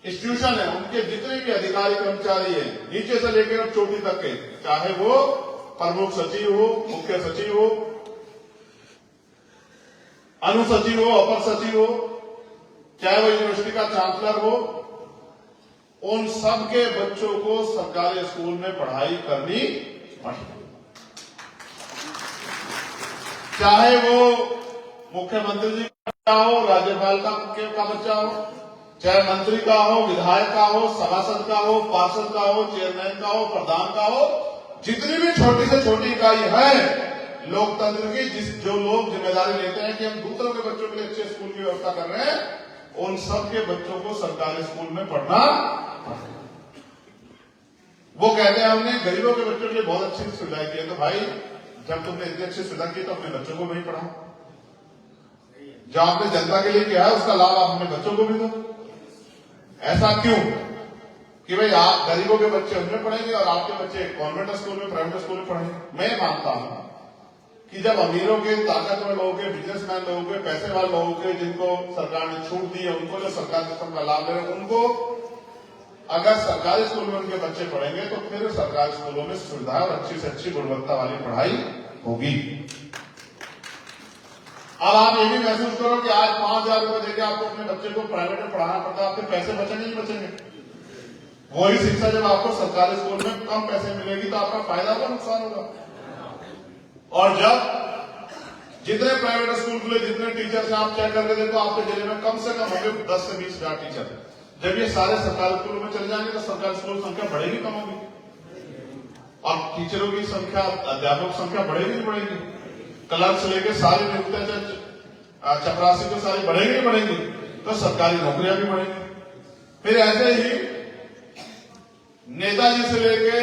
इंस्टीट्यूशन है उनके जितने भी अधिकारी कर्मचारी हैं, नीचे से लेकर चोटी तक के, चाहे वो प्रमुख सचिव हो, मुख्य सचिव हो, अनुसचिव हो, अपर सचिव हो, चाहे वो यूनिवर्सिटी का चांसलर हो, उन सब के बच्चों को सरकारी स्कूल में पढ़ाई करनी पड़ेगी। चाहे वो मुख्यमंत्री जी का बच्चा हो, राज्यपाल का बच्चा हो, चाहे मंत्री का हो, विधायक का हो, सभासद का हो, पार्षद का हो, चेयरमैन का हो, प्रधान का हो, जितनी भी छोटी से छोटी इकाई है लोकतंत्र की, जो लोग जिम्मेदारी लेते हैं कि हम दूसरों के बच्चों के लिए अच्छे स्कूल की व्यवस्था कर रहे हैं, उन सब के बच्चों को सरकारी स्कूल में पढ़ना। वो कहते हैं हमने गरीबों के बच्चों के लिए बहुत अच्छी सुविधाएं की है। तो भाई जब तुमने इतनी अच्छी सुविधा की तो अपने बच्चों को नहीं पढ़ाओ। जो आपने जनता के लिए किया है उसका लाभ आप अपने बच्चों को भी दो। ऐसा क्यों कि भाई आप गरीबों के बच्चे उनमें पढ़ेंगे और आपके बच्चे कॉन्वेंट स्कूल में, प्राइवेट स्कूल में पढ़ेंगे। मैं मानता हूं कि जब अमीरों के, ताकतवर लोगों के, बिजनेसमैन लोगों के, पैसे वाले लोगों के, जिनको सरकार ने छूट दी है, उनको जो सरकार सिस्टम का लाभ ले रहे हैं, उनको अगर सरकारी स्कूल में उनके बच्चे पढ़ेंगे तो फिर सरकारी स्कूलों में सुविधा और अच्छी से अच्छी गुणवत्ता वाली पढ़ाई होगी। अब आप ये भी महसूस करो कि आज 5,000 रुपए देकर आपको अपने बच्चे को प्राइवेट में पढ़ाना पड़ता है, आपके पैसे बचेंगे नहीं बचेंगे? वही शिक्षा जब आपको सरकारी स्कूल में कम पैसे मिलेगी तो आपका फायदा होगा, नुकसान होगा? और जब जितने प्राइवेट स्कूल खुले, जितने टीचर से आप चेक करके देखो, आपके जिले में कम से कम होंगे 10 से 20 हजार टीचर। जब ये सारे सरकारी स्कूलों में चले जाएंगे तो सरकारी स्कूल की संख्या बढ़ेगी कम होगी? और टीचरों की संख्या, अध्यापकों की संख्या बढ़ेगी नहीं बढ़ेगी? क्लर्क से लेकर सारी नियुक्तियां, चपरासी तो सारी बढ़ेगी नहीं बढ़ेगी? तो सरकारी नौकरियां भी बढ़ेंगी। फिर ऐसे ही नेताजी से लेके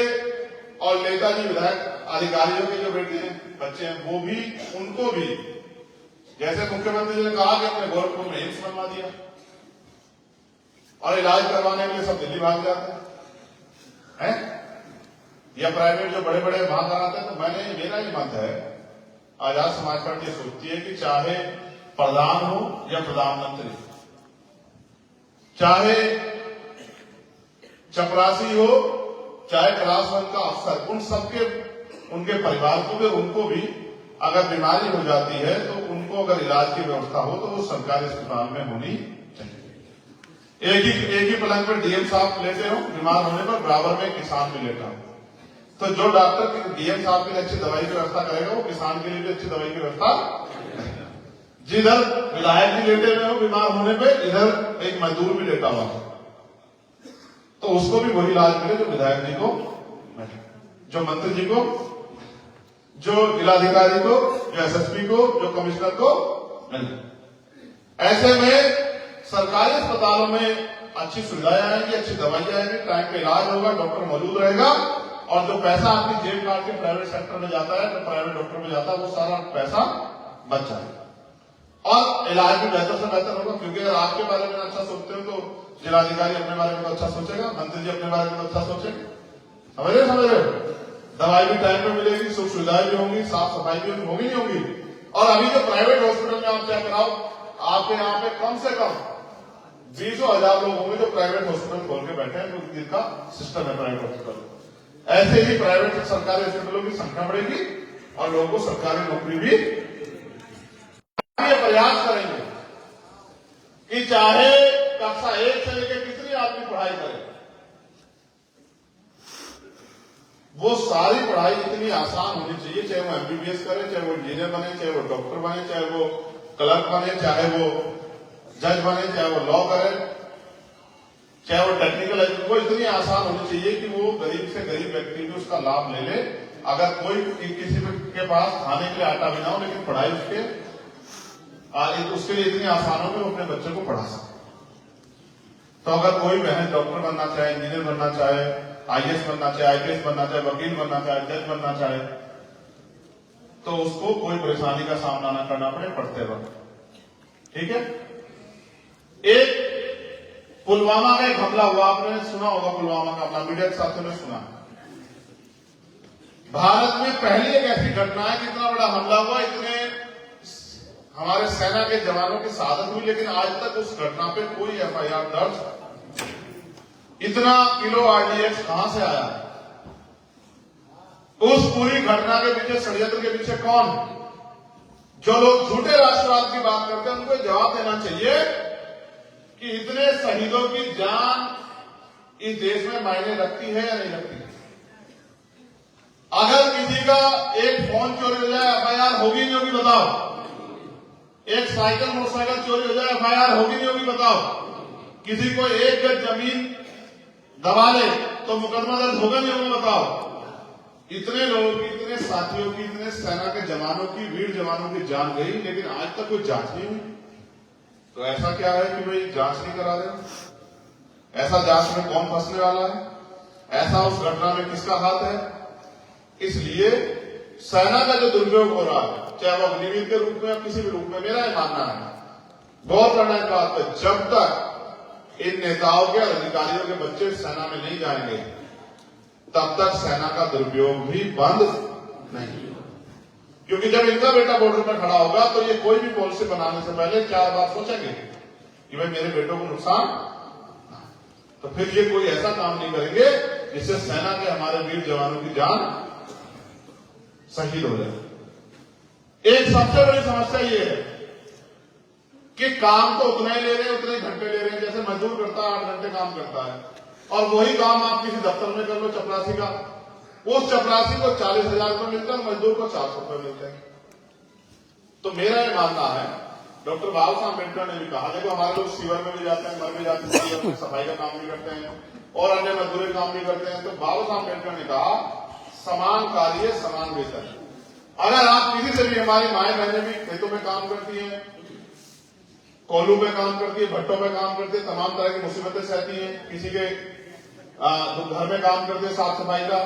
और नेताजी विधायक अधिकारियों के जो बेटे हैं, बच्चे हैं, वो भी, उनको भी जैसे मुख्यमंत्री जी ने कहा कि अपने गोरखपुर में एम्स बनवा दिया और इलाज करवाने के लिए सब दिल्ली भाग जाते हैं, या प्राइवेट जो बड़े बड़े वहां कराते हैं। तो मेरा ही मत है, आजाद समाज पार्टी सोचती है कि चाहे प्रधान हो या प्रधानमंत्री, चाहे चपरासी हो, चाहे क्लास 1 का अफसर, उन सबके, उनके परिवार को भी, उनको भी अगर बीमारी हो जाती है तो उनको अगर इलाज की व्यवस्था हो तो वो सरकारी अस्पताल में होनी चाहिए। एक ही पलंग पर डीएम साहब लेटे हो, बीमार होने पर बराबर में किसान भी लेटा हो। तो जो डॉक्टर डीएम साहब के लिए अच्छी दवाई की व्यवस्था करेगा वो किसान के लिए भी अच्छी दवाई की व्यवस्था। जिधर विधायक भी लेटे हुए हो बीमार होने पे, इधर एक मजदूर भी लेटा हुआ है, तो उसको भी वही इलाज मिले जो विधायक जी को, जो मंत्री जी को, जो जिलाधिकारी को, जो एसएसपी को, जो कमिश्नर को मिले। ऐसे में सरकारी अस्पतालों में अच्छी सुविधाएं आएंगी, अच्छी दवाइयां आएंगी, टाइम पे इलाज होगा, डॉक्टर मौजूद रहेगा, और जो पैसा आपकी जेब काट के प्राइवेट सेक्टर में जाता है, जो प्राइवेट डॉक्टर में जाता है, वो सारा पैसा बच जाएगा और इलाज भी बेहतर से बेहतर होगा। क्योंकि अगर आपके बारे में अच्छा सोचते हो तो जिलाधिकारी अपने बारे में तो अच्छा सोचेगा, मंत्री जी अपने बारे में तो अच्छा सोचेंगे। समझ रहे हो? दवाई भी टाइम पे मिलेगी, सुख सुविधाएं भी होंगी, साफ सफाई भी होगी नहीं होगी? और अभी जो प्राइवेट हॉस्पिटल में आप चेक कराओ, आपके यहाँ पे कम से कम 20,000 लोग होंगे जो प्राइवेट हॉस्पिटल खोल के बैठे हैं, जो जिनका सिस्टम है प्राइवेट हॉस्पिटल। ऐसे ही प्राइवेट सरकारी हॉस्पिटलों की संख्या बढ़ेगी और लोगों को सरकारी नौकरी भी। प्रयास करेंगे कि चाहे कक्षा 1 से लेकर कितनी आदमी पढ़ाई करे, वो सारी पढ़ाई इतनी आसान होनी चाहिए, चाहे वो एमबीबीएस करे, चाहे वो इंजीनियर बने, चाहे वो डॉक्टर बने, चाहे वो क्लर्क बने, चाहे वो जज बने, चाहे वो लॉ करे, चाहे वो टेक्निकल, वो इतनी आसान होनी चाहिए कि वो गरीब से गरीब व्यक्ति भी उसका लाभ ले ले। अगर कोई किसी के पास खाने के लिए आटा भी ना हो, लेकिन पढ़ाई उसके लिए इतनी आसान हो कि वो अपने बच्चे को पढ़ा सके। तो अगर कोई बहन डॉक्टर बनना चाहे, इंजीनियर बनना चाहे, आईएएस बनना चाहे, आईपीएस बनना चाहे, वकील बनना चाहे, जज बनना चाहे, तो उसको कोई परेशानी का सामना न करना पड़े पढ़ते वक्त। ठीक है? एक पुलवामा का एक हमला हुआ, आपने सुना होगा पुलवामा का हमला, मीडिया के साथियों ने सुना। भारत में पहली एक ऐसी घटना है कि इतना बड़ा हमला हुआ, इतने हमारे सेना के जवानों की शहादत हुई, लेकिन आज तक उस घटना पे कोई एफआईआर दर्ज। इतना किलो आरडीएक्स कहां से आया? उस पूरी घटना के पीछे, षड्यंत्र के पीछे कौन? जो लोग झूठे राष्ट्रवाद की बात करते हैं उनको जवाब देना चाहिए कि इतने शहीदों की जान इस देश में मायने रखती है या नहीं रखती? अगर किसी का एक फोन चोरी हो जाए, एफआईआर होगी नहीं होगी बताओ? एक साइकिल मोटरसाइकिल चोरी हो जाए, एफआईआर होगी नहीं होगी बताओ? किसी को एक गज जमीन दबा ले तो मुकदमा दर्ज होगा नहीं होगा बताओ? इतने लोगों की, इतने साथियों की, इतने सेना के जवानों की, वीर जवानों की जान गई, लेकिन आज तक कोई जांच नहीं हुई। तो ऐसा क्या है कि भाई जांच नहीं करा रहे? ऐसा जांच में कौन फंसने वाला है? ऐसा उस घटना में किसका हाथ है? इसलिए सेना का जो दुरुपयोग हो रहा है, चाहे वो अग्निवीर के रूप में या किसी भी रूप में, मेरा यह मानना है, गौर करना है बात पे, जब तक इन नेताओं के और अधिकारियों के बच्चे सेना में नहीं जाएंगे तब तक सेना का दुरुपयोग भी बंद नहीं होगा। क्योंकि जब इनका बेटा बॉर्डर पर खड़ा होगा तो ये कोई भी पॉलिसी बनाने से पहले 4 बार सोचेंगे कि भाई मेरे बेटों को नुकसान, तो फिर ये कोई ऐसा काम नहीं करेंगे जिससे सेना के हमारे वीर जवानों की जान शहीद हो जाए। एक सबसे बड़ी समस्या ये है कि काम तो उतना ही ले रहे हैं, उतने ही घंटे ले रहे हैं। जैसे मजदूर करता है 8 घंटे काम करता है और वही काम आप किसी दफ्तर में कर लो चपरासी का, उस चपरासी को 40,000 रुपये मिलता है, मजदूर को 400 रुपये मिलते हैं। तो मेरा ये मानना है, डॉक्टर बाबा साहब अम्बेडकर ने भी कहा, देखो हमारे लोग सीवर में भी जाते हैं, मर भी जाते हैं, सफाई का काम भी करते हैं और अन्य मजदूरी काम भी करते हैं। तो बाबा साहब अम्बेडकर ने कहा समान कार्य समान वेतन। अगर आप किसी से भी, हमारी माए बहनें भी खेतों में काम करती हैं, कोल्हू में काम करती है, भट्टों में काम करती है, तमाम तरह की मुसीबतें सहती हैं, किसी के घर में काम करते हैं साफ सफाई का,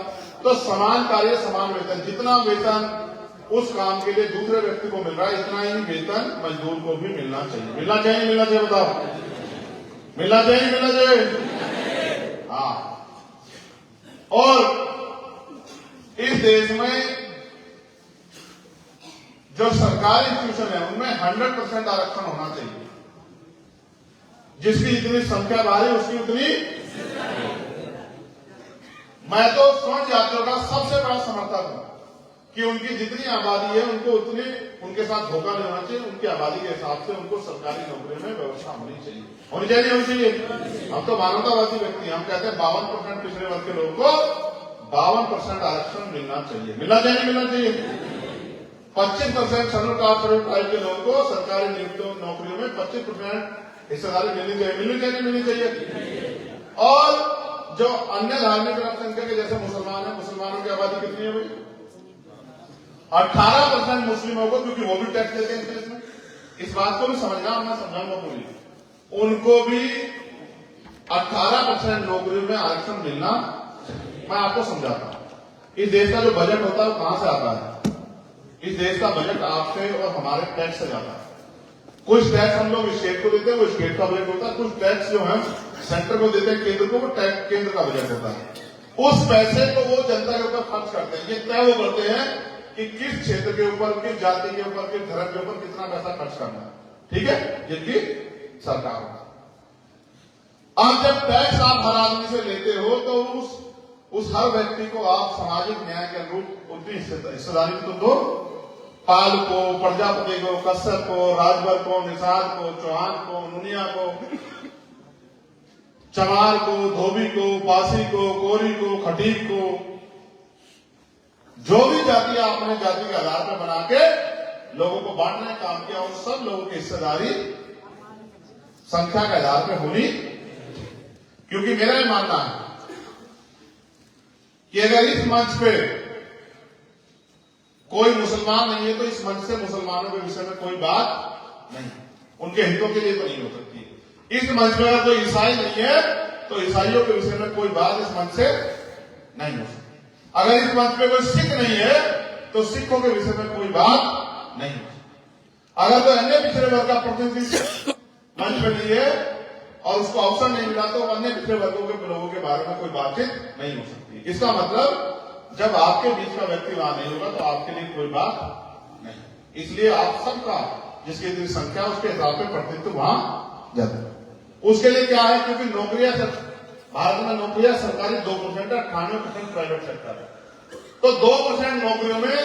तो समान कार्य समान वेतन। जितना वेतन उस काम के लिए दूसरे व्यक्ति को मिल रहा है इतना ही वेतन मजदूर को भी मिलना चाहिए। मिलना चाहिए, मिलना चाहिए, बताओ मिलना चाहिए, मिलना चाहिए। हाँ, और इस देश में जो सरकारी इंस्टीट्यूशन है उनमें 100% आरक्षण होना चाहिए। जिसकी जितनी संख्या भारी उसकी उतनी। मैं तो स्वर्ण जातियों का सबसे बड़ा समर्थक हूं कि उनकी जितनी आबादी है उनको उतनी, उनके साथ धोखा नहीं होना चाहिए। उनकी आबादी के हिसाब से उनको सरकारी नौकरी में व्यवस्था होनी चाहिए, होनी चाहिए, होनी चाहिए। हम तो मानवतावादी व्यक्ति हैं, हम कहते हैं 52% पिछड़े वर्ग के लोगों को 52% आरक्षण मिलना चाहिए, मिलना चाहिए, मिलना चाहिए। 25% शेड्यूल कास्ट शेड्यूल ट्राइब के लोगों को सरकारी नियुक्तियों नौकरियों में 25% हिस्सेदारी मिलनी चाहिए, मिलनी चाहिए, मिलनी चाहिए। और जो अन्य धार्मिक अल्पसंख्यक के जैसे मुसलमान है, मुसलमानों की आबादी कितनी है भाई? 18% मुस्लिमों को, क्योंकि वो भी टैक्स देते हैं देश में। इस बात को भी समझना, मैं समझाऊंगा पूरी, उनको भी 18% नौकरियों में आरक्षण मिलना। मैं आपको समझाता हूं, इस देश का जो बजट होता है वो कहां से आता है? इस देश का बजट आपसे और हमारे टैक्स से जाता है। कुछ टैक्स हम लोग स्टेट को देते हैं, वो स्टेट का बजट होता है। कुछ टैक्स जो है सेंटर को देते हैं, केंद्र को, वो टैक्स केंद्र का बजट होता है। उस पैसे को वो जनता के ऊपर खर्च करते हैं। ये तय वो करते हैं कि किस क्षेत्र के ऊपर, किस जाति के ऊपर, किस धर्म के ऊपर कितना पैसा खर्च करना है, ठीक है, जिनकी सरकार होती है। अब जब टैक्स आप हर आदमी से लेते हो तो उस हर व्यक्ति को आप सामाजिक न्याय के अनुरूप उतनी हिस्सेदारी तो दो। पाल को, प्रजापति को, कश्यप को, राजभर को, निषाद को, चौहान को, मुनिया को, चमार को, धोबी को, पासी को, कोरी को, खटीक को, जो भी जाति आपने जाति के आधार पर बना के लोगों को बांटने का काम किया, उन सब लोगों की हिस्सेदारी संख्या के आधार पर होनी। क्योंकि मेरा ये मानना है कि अगर इस मंच पे कोई मुसलमान नहीं है तो इस मंच से मुसलमानों के विषय में कोई बात नहीं, उनके हितों के लिए तो नहीं हो सकती। इस मंच में अगर कोई ईसाई नहीं है तो ईसाइयों के विषय में कोई बात इस मंच से नहीं हो सकती। अगर इस मंच में कोई सिख नहीं है तो सिखों के विषय में कोई बात नहीं हो सकती। अगर कोई अन्य पिछड़े वर्ग का प्रतिनिधि मंच में नहीं है और उसको अवसर नहीं मिला तो अन्य पिछड़े वर्गों के लोगों के बारे में कोई बातचीत नहीं हो सकती। इसका मतलब जब आपके बीच का व्यक्ति वहां नहीं होगा तो आपके लिए कोई बात नहीं। इसलिए आप सबका जिसकी इतनी संख्या उसके हिसाब से प्रतिनिधित्व वहां जाता है। उसके लिए क्या है, क्योंकि नौकरियां भारत में नौकरियां सरकारी 2% है, 98% प्राइवेट सेक्टर है। तो 2% नौकरियों में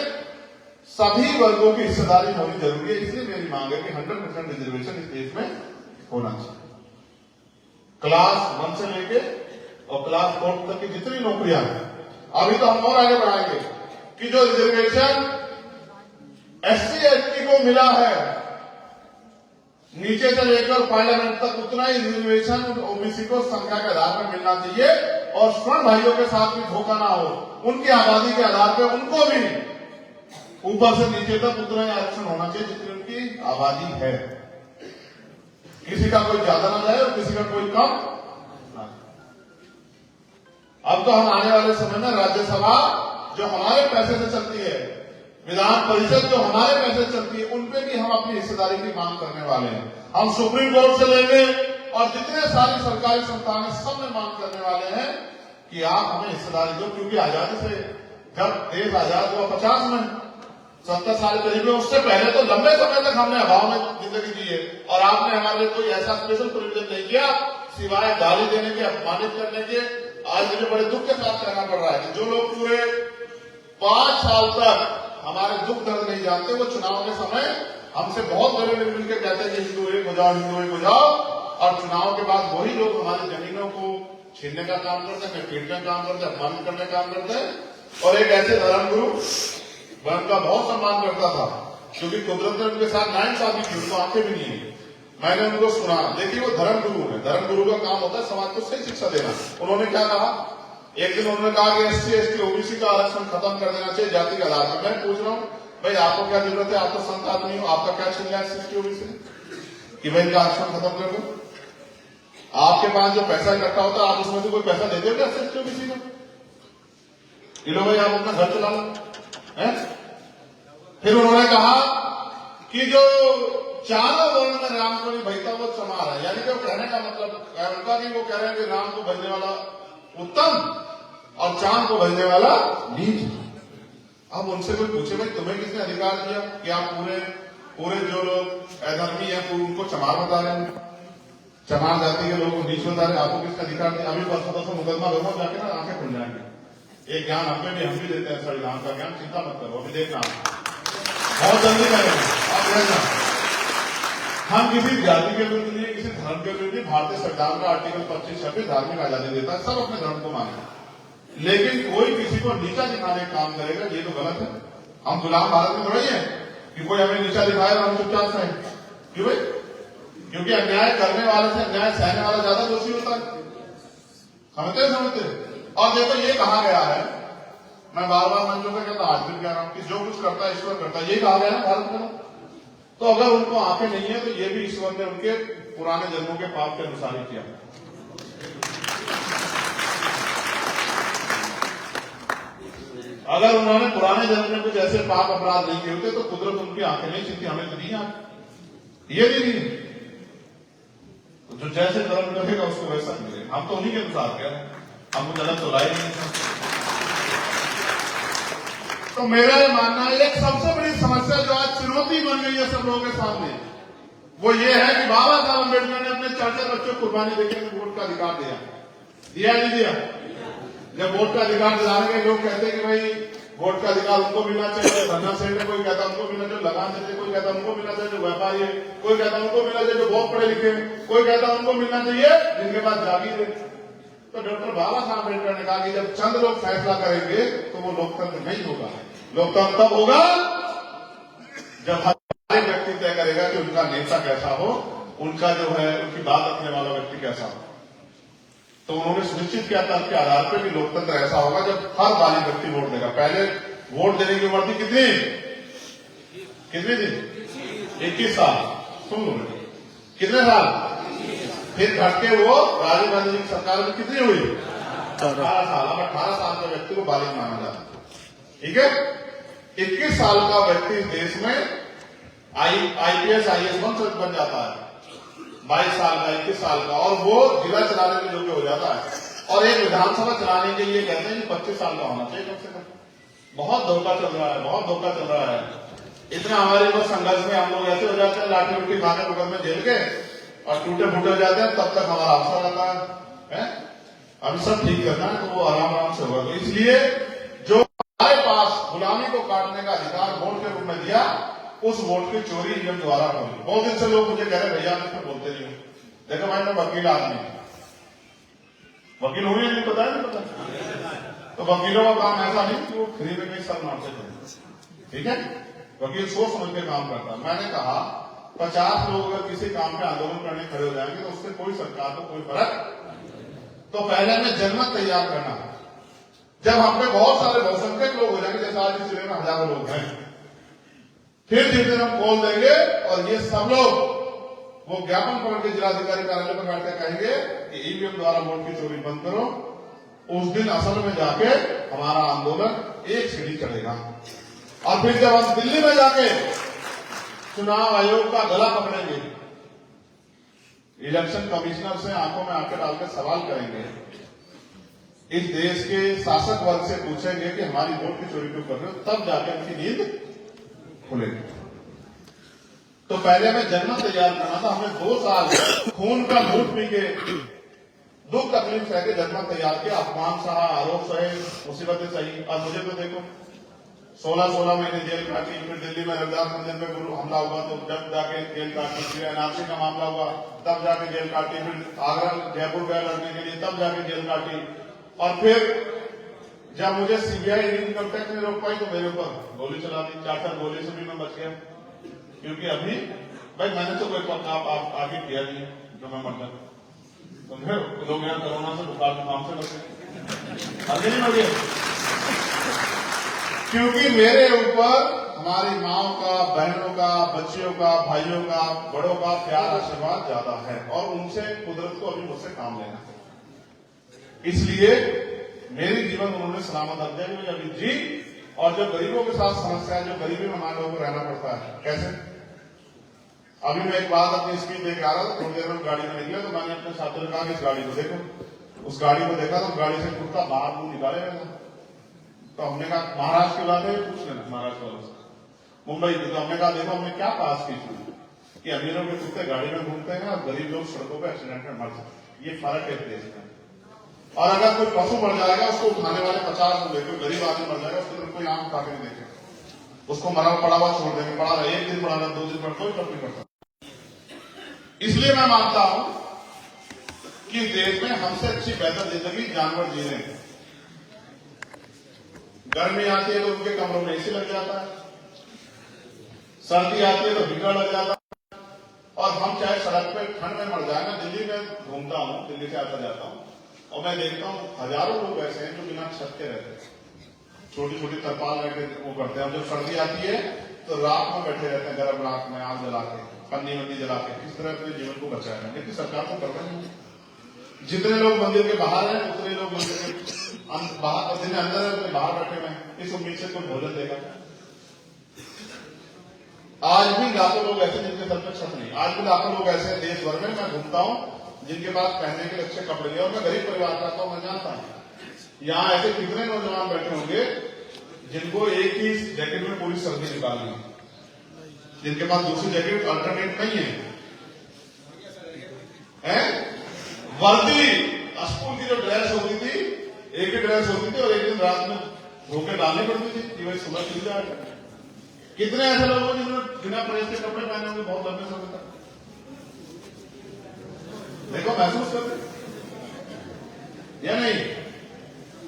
सभी वर्गों की हिस्सेदारी होनी जरूरी है। इसलिए मेरी मांग है कि 100% रिजर्वेशन इस देश में होना चाहिए। क्लास 1 से लेके और क्लास 4 तक की जितनी नौकरियां हैं, अभी तो हम और आगे बढ़ाएंगे कि जो रिजर्वेशन SC/ST को मिला है नीचे से लेकर पार्लियामेंट तक, उतना ही रिजर्वेशन ओबीसी को संख्या के आधार पर मिलना चाहिए। और स्वर्ण भाइयों के साथ भी धोखा ना हो, उनकी आबादी के आधार पर उनको भी ऊपर से नीचे तक उतना ही आरक्षण होना चाहिए जितनी उनकी आबादी है। किसी का कोई ज्यादा ना जाए और किसी का कोई कम। अब तो हम आने वाले समय में राज्यसभा जो हमारे पैसे से चलती है, विधान परिषद जो हमारे पैसे से चलती है, उनपे भी हम अपनी हिस्सेदारी की मांग करने वाले हैं। हम सुप्रीम कोर्ट से लेंगे और जितने सारी सरकारी संस्थान है सब में मांग करने वाले हैं कि आप हमें हिस्सेदारी दो, क्योंकि आजादी से जब देश आजाद हुआ 50 में 70 साल करीब, उससे पहले तो लंबे समय तक हमने अभाव में जिंदगी जी है और आपने हमारे लिए कोई ऐसा स्पेशल प्रोविजन नहीं किया सिवाय गाली देने के, अपमानित करने के। आज मुझे बड़े दुख के साथ कहना पड़ रहा है कि जो लोग पूरे 5 साल तक हमारे दुख दर्द नहीं जानते, वो चुनाव के समय हमसे बहुत बड़े मिलकर कहते हैं कि हिंदू एक हो जाओ, हिंदू एक हो जाओ, और चुनाव के बाद वही लोग हमारी जमीनों को छीनने का काम करते हैं, पीटने का काम करते हैं, अपमानित करने का काम करते हैं। और एक ऐसे धर्मगुरु मैं उनका बहुत सम्मान करता था, क्योंकि कुदरत ने उनके साथ नाइंसाफी की, उनको आंखें भी नहीं है। मैंने उनको सुना, देखिए वो धर्मगुरु है, धर्मगुरु का काम होता है समाज को सही शिक्षा देना। उन्होंने क्या कहा, एक दिन उन्होंने कहा कि SC ST OBC का आरक्षण खत्म कर देना चाहिए जाति के आधार पर। मैं पूछ रहा हूँ भाई आपको क्या जरूरत है, आप तो संत आदमी हो, आपका क्या छिल रहा है SC OBC कि भाई इनका आरक्षण खत्म कर दो? आपके पास जो पैसा इकट्ठा होता है आप उसमें से कोई पैसा देते हो क्या SC OBC को? लो भाई आप अपना घर चला लो। फिर उन्होंने कहा कि जो चारों वर्ण में राम को नहीं भजता वो चमार है, यानी कि वो कहने का मतलब उनका कि वो कह रहे हैं कि राम को भजने वाला उत्तम और चांद को भजने वाला नीच। अब उनसे कोई पूछे भाई तुम्हें किसने अधिकार दिया कि आप पूरे जो लोग अधर्मी है उनको चमार बता रहे हैं, चमार जाति के लोगों को नीच बता रहे हैं, आपको किसका अधिकार दिया? अभी परसों मुकदमा करूंगा जाके ना आंखें खुल जाएंगे। एक ज्ञान हमें भी हम भी देते हैं संविधान का ज्ञान, चिंता मत करो, अभी देखना बहुत जल्दी करेंगे आप रहना। हम किसी जाति के विरुद्ध नहीं, किसी धर्म के विरुद्ध नहीं। भारतीय संविधान का आर्टिकल 25-26 धार्मिक आजादी देता है, सब अपने धर्म को माने, लेकिन कोई किसी को नीचा दिखाने का काम करेगा ये तो गलत है। हम गुलाम भारत में थोड़ी है कि कोई हमें नीचा दिखाए और हम चुपचाप सहे। क्यों भाई? क्योंकि अन्याय करने वाले से अन्याय सहने वाला ज्यादा दोषी होता है। समझते। और देखो ये कहा गया है, मैं बार बार मंचों पर कहता आज भी कह रहा हूं कि जो कुछ करता है ईश्वर करता है, ये कहा गया है भारत में। तो अगर उनको आंखें नहीं है तो ये भी ईश्वर ने उनके पुराने जन्मों के पाप के अनुसार ही किया। अगर उन्होंने पुराने जन्म में कुछ ऐसे पाप अपराध नहीं किए होते तो कुदरत उनकी आंखें नहीं चिंती, हमें तो नहीं आंखें, ये भी नहीं। तो जो जैसे कर्म करेगा उसको वैसा मिलेगा। हम तो उन्हीं के अनुसार कह रहे हैं, हमको गलत तो लाई नहीं। तो मेरा ये मानना है एक सबसे बड़ी समस्या जो आज चुनौती बन गई है सब लोगों के सामने, वो ये है कि बाबा साहब अम्बेडकर ने अपने 4 बच्चों को कुर्बानी देकर वोट का अधिकार दिया नहीं दिया? जब वोट का अधिकार दिलाने के लोग कहते हैं कि भाई वोट का अधिकार उनको मिलना चाहिए, धरना सेठ है, कोई कहता उनको मिलना चाहिए, लगान देते कोई कहता उनको मिलना चाहिए जो व्यापारी है, कोई कहता उनको मिलना चाहिए जो बहुत पढ़े लिखे, कोई कहता उनको मिलना चाहिए जिनके पास जागीर है। तो डॉक्टर बाबा साहब अम्बेडकर ने कहा कि जब चंद लोग फैसला करेंगे तो वो लोकतंत्र नहीं होगा। लोकतंत्र तब होगा जब हर व्यक्ति तय करेगा कि उनका नेता कैसा हो, उनका जो है उनकी बात रखने वाला व्यक्ति कैसा हो। तो उन्होंने सुनिश्चित किया तर्क के आधार पर कि लोकतंत्र ऐसा होगा जब हर बालिग व्यक्ति वोट देगा। पहले वोट देने की उम्र थी कितनी थी? 21 साल। सुन लो कितने साल? फिर घट के वो राजीव गांधी जी की सरकार में कितनी हुई? 18 साल। अब 18 साल के व्यक्ति को बालिग माना जाता है, ठीक है। 21 साल का व्यक्ति देश में IPS IAS बन जाता है, 22 साल का, 21 साल का, और वो जिला चलाने के योग्य हो जाता है। और एक विधानसभा चलाने के लिए कहते हैं कि 25 साल का होना चाहिए कम से कम। बहुत धोखा चल रहा है, इतना हमारे को संघर्ष में हम लोग ऐसे हो जाते हैं लाठी उठी खाने मुकदमे जेल के और टूटे फूटे हो जाते हैं, तब तक हमारा अवसर रहता है अभी सब ठीक करना है, तो वो आराम से होगा। तो इसलिए जो हमारे पास गुलामी को काटने का अधिकार वोट के रूप में दिया, उस वोट की चोरी ईवीएम द्वारा होगी। बहुत दिन से लोग मुझे कह रहे भैया मैं बोलते नहीं हूँ। देखो भाई मैं वकील आदमी, वकील हूँ या नहीं पता है, नहीं पता। तो वकीलों का काम ऐसा नहीं कि वो फ्री में कहीं सर मारते थे, ठीक है। वकील सोच समझ के काम करता है। मैंने कहा 50 लोग अगर किसी काम पे आंदोलन करने खड़े हो जाएंगे तो उससे कोई सरकार को कोई फर्क। तो पहले में जनमत तैयार करना, जब हम पे बहुत सारे बहुसंख्यक लोग हो जाएंगे, जैसे आज इस जिले में हजारों लोग हैं, फिर जिस दिन हम खोल देंगे और ये सब लोग वो ज्ञापन पकड़ के जिलाधिकारी कार्यालय पर बैठकर कहेंगे कि ईवीएम द्वारा वोट की चोरी बंद करो, उस दिन असल में जाके हमारा आंदोलन एक सीढ़ी चढ़ेगा। और फिर जब हम दिल्ली में जाके चुनाव आयोग का गला पकड़ेंगे इलेक्शन कमिश्नर से आंखों में आंखें डालकर सवाल करेंगे, इस देश के शासक वर्ग से पूछेंगे कि हमारी वोट की चोरी क्यों कर रहे हो, तब जाके उनकी नींद खुलेगी। तो पहले हमें जन्नत तैयार करना था। हमने 2 साल खून का लूट पी के दुख तकलीफ सह के जन्नत तैयार किया, अपमान सहा, आरोप सहे, मुसीबतें सही। और मुझे तो देखो 16 महीने जेल काटी, फिर दिल्ली में रविदास मंदिर में गुरु हमला हुआ तो जब जाके जेल काटी, फिर एनआरसी का मामला हुआ तब जाके जेल काटी, फिर आगरा जयपुर गया लड़ने के लिए तब जाके जेल काटी, और फिर जब मुझे सीबीआई इनकम टैक्स ने रोक पाई तो मेरे ऊपर गोली चला दी। 4 गोली से भी मैं बच गया, क्योंकि अभी भाई मैंने तो कोई आप आगे किया नहीं जो मैं मर जाऊं। तो फिर लोग यहाँ कोरोना से बुखार जुकाम से बचे, आगे नहीं बढ़े, क्योंकि मेरे ऊपर हमारी माओ का, बहनों का, बच्चियों का, भाइयों का, बड़ों का प्यार आशीर्वाद ज्यादा है, और उनसे कुदरत को अभी मुझसे काम लेना है। इसलिए मेरी जीवन उन्होंने सलामत रख दिया कि अभी जी। और जो गरीबों के साथ समस्या है, जो गरीबी में हमारे लोगों को रहना पड़ता है, कैसे? अभी मैं एक बात अपनी स्पीच देख आ रहा था, थोड़ी देर में गाड़ी में निकले तो मैंने अपने साथियों ने कहा कि इस गाड़ी को देखो। उस गाड़ी को देखा तो गाड़ी से कुत्ता बाहर मुंह निकाले गया। तो हमने कहा महाराष्ट्र की बात है, पूछ लेना महाराष्ट्र वालों से, मुंबई की। तो हमने कहा देखो हमने क्या पास की थी कि अमीरों के कुत्ते गाड़ी में घूमते हैं और गरीब लोग सड़कों पर एक्सीडेंट में मर जाते, ये फर्क है देश में। और अगर कोई पशु मर जाएगा उसको उठाने वाले 50 लोग देखे, गरीब आदमी मर जाएगा उसको कोई आंख उठा के नहीं देखे, उसको मरा पड़ा हुआ छोड़ देंगे, पड़ा रहा 1 दिन पड़ा रहा 2 दिन पड़ा, कोई फर्क नहीं पड़ता। इसलिए मैं मानता हूं कि देश में हमसे अच्छी बेहतर जिंदगी जानवर जी रहे हैं। गर्मी आती है तो उनके कमरों में एसी लग जाता है, सर्दी आती है तो हीटर लग जाता है, और हम चाहे सड़क पे ठंड में मर जाए ना। दिल्ली में घूमता हूं, दिल्ली से आता जाता हूं और मैं देखता हूं हजारों लोग ऐसे हैं जो बिना छत के रहते हैं, छोटी छोटी तरपाल रहते वो करते हैं। जब सर्दी आती है तो रात में बैठे रहते हैं, गर्म रात में आग जला के, पन्नी वन्नी जला के, किस तरह अपने जीवन को बचाया। लेकिन सरकार को कर रही है। जितने लोग मंदिर के बाहर हैं उतने लोग मंदिर के बाहर, जिन्हें अंदर है उतने बाहर बैठे हुए हैं, इस उम्मीद से कोई भोजन देगा। आज भी लाखों लोग ऐसे जिनके सर पर छत नहीं, आज भी लाखों लोग ऐसे देश भर में मैं घूमता हूं जिनके पास पहनने के लिए अच्छे कपड़े नहीं। और मैं गरीब परिवार का था, मैं जानता हूं यहाँ ऐसे कितने नौजवान बैठे होंगे जिनको एक ही जैकेट में पूरी सर्दी निकालनी है, जिनके पास दूसरी जैकेट अल्टरनेट नहीं है। वर्दी स्कूल की जो ड्रेस होती थी, एक ही ड्रेस होती थी और एक दिन रात में धोके डालनी पड़ती थी कि भाई सुबह खिल जाएगा। कितने ऐसे लोग हैं जिन्होंने बिना प्रेस के कपड़े पहने होंगे बहुत लंबे समय तक। देखो महसूस करते या नहीं?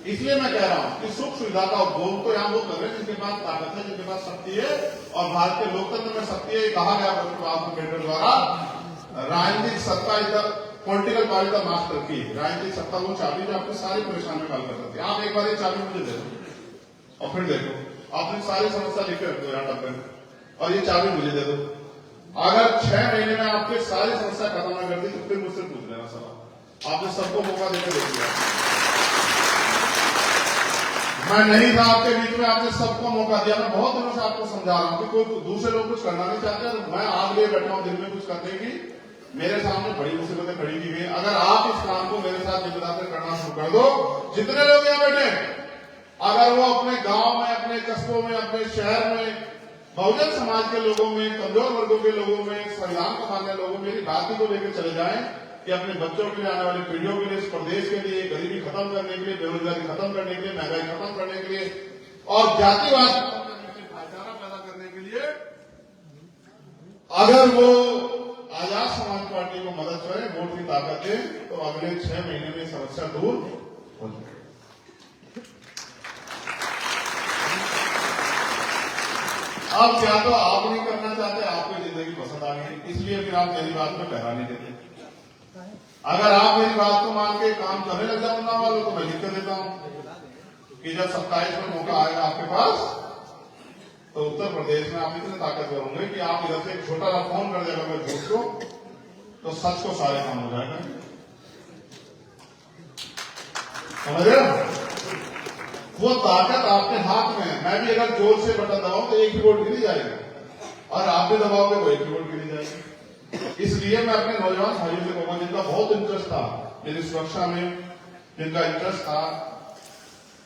इसलिए मैं कह रहा हूं कि सुख सुविधा का उपभोग तो यहां वो कर रहे हैं जिनके पास ताकत है, जिनके पास शक्ति है। और भारत के लोकतंत्र में शक्ति है, कहा गया डॉक्टर आम्बेडकर द्वारा, राजनीतिक सत्ता इधर पॉलिटिकल पावर का मास्टर की। राजनीतिक सत्ता वो चाबी जो आपकी सारी परेशानी हल कर सकती है। आप एक बार ये चाबी मुझे दे दो और फिर देखो, आपने सारी समस्या लिखे रख दो यहाँ डब्बे में, और ये चाबी मुझे दे दो। अगर 6 महीने में आपकी सारी समस्या खत्म न कर दी तो फिर मुझसे पूछ लेना सवाल। आपने सबको मौका देकर देख लिया, मैं नहीं था आपके बीच में, आपने सबको मौका दिया। मैं बहुत दिनों से आपको समझा रहा हूं कि कोई दूसरे लोग कुछ करना नहीं चाहते, तो मैं आग लिए बैठा हूं दिल में कुछ करने की। मेरे सामने बड़ी मुसीबतें खड़ी की हुई है। अगर आप इस काम को मेरे साथ जिम्मेदार करना शुरू कर दो, जितने लोग यहाँ बैठे, अगर वो अपने गांव में, अपने कस्बों में, अपने शहर में, बहुजन समाज के लोगों में, कमजोर वर्गों के लोगों में, संविधान को मानने लोगों में मेरी बात को लेकर चले जाएं कि अपने बच्चों के लिए, आने वाली पीढ़ियों के लिए, इस प्रदेश के लिए, गरीबी खत्म करने के लिए, बेरोजगारी खत्म करने के लिए, महंगाई खत्म करने के लिए और जातिवाद भाईचारा पैदा करने के लिए, अगर वो आजाद समाज पार्टी को मदद करें, वोट की ताकत दे, तो अगले 6 महीने में समस्या दूर हो जाए। अब क्या तो आप नहीं करना चाहते, आपको जिंदगी पसंद आ गई, इसलिए फिर आप मेरी बात में पहरा नहीं देते। अगर आप मेरी बात को मान के काम करने लग जाओ ना वालों, तो मैं लिख कर देता हूं कि जब 27 में मौका आएगा आपके पास, तो उत्तर प्रदेश में आप इतने ताकतवर होंगे कि आप इधर से एक छोटा सा फोन कर देगा मैं झूठ को, तो सच को सारे काम हो जाएगा। समझ रहे? वो ताकत आपके हाथ में है। मैं भी अगर जोर से बटन दबाऊं तो एक ही वोट गिरी जाएगी, और आप भी दबाओगे तो एक ही वोट गिरी जाएगी। इसलिए मैं अपने नौजवान भाइयों से कहूंगा जिनका बहुत इंटरेस्ट था मेरी सुरक्षा में, जिनका इंटरेस्ट था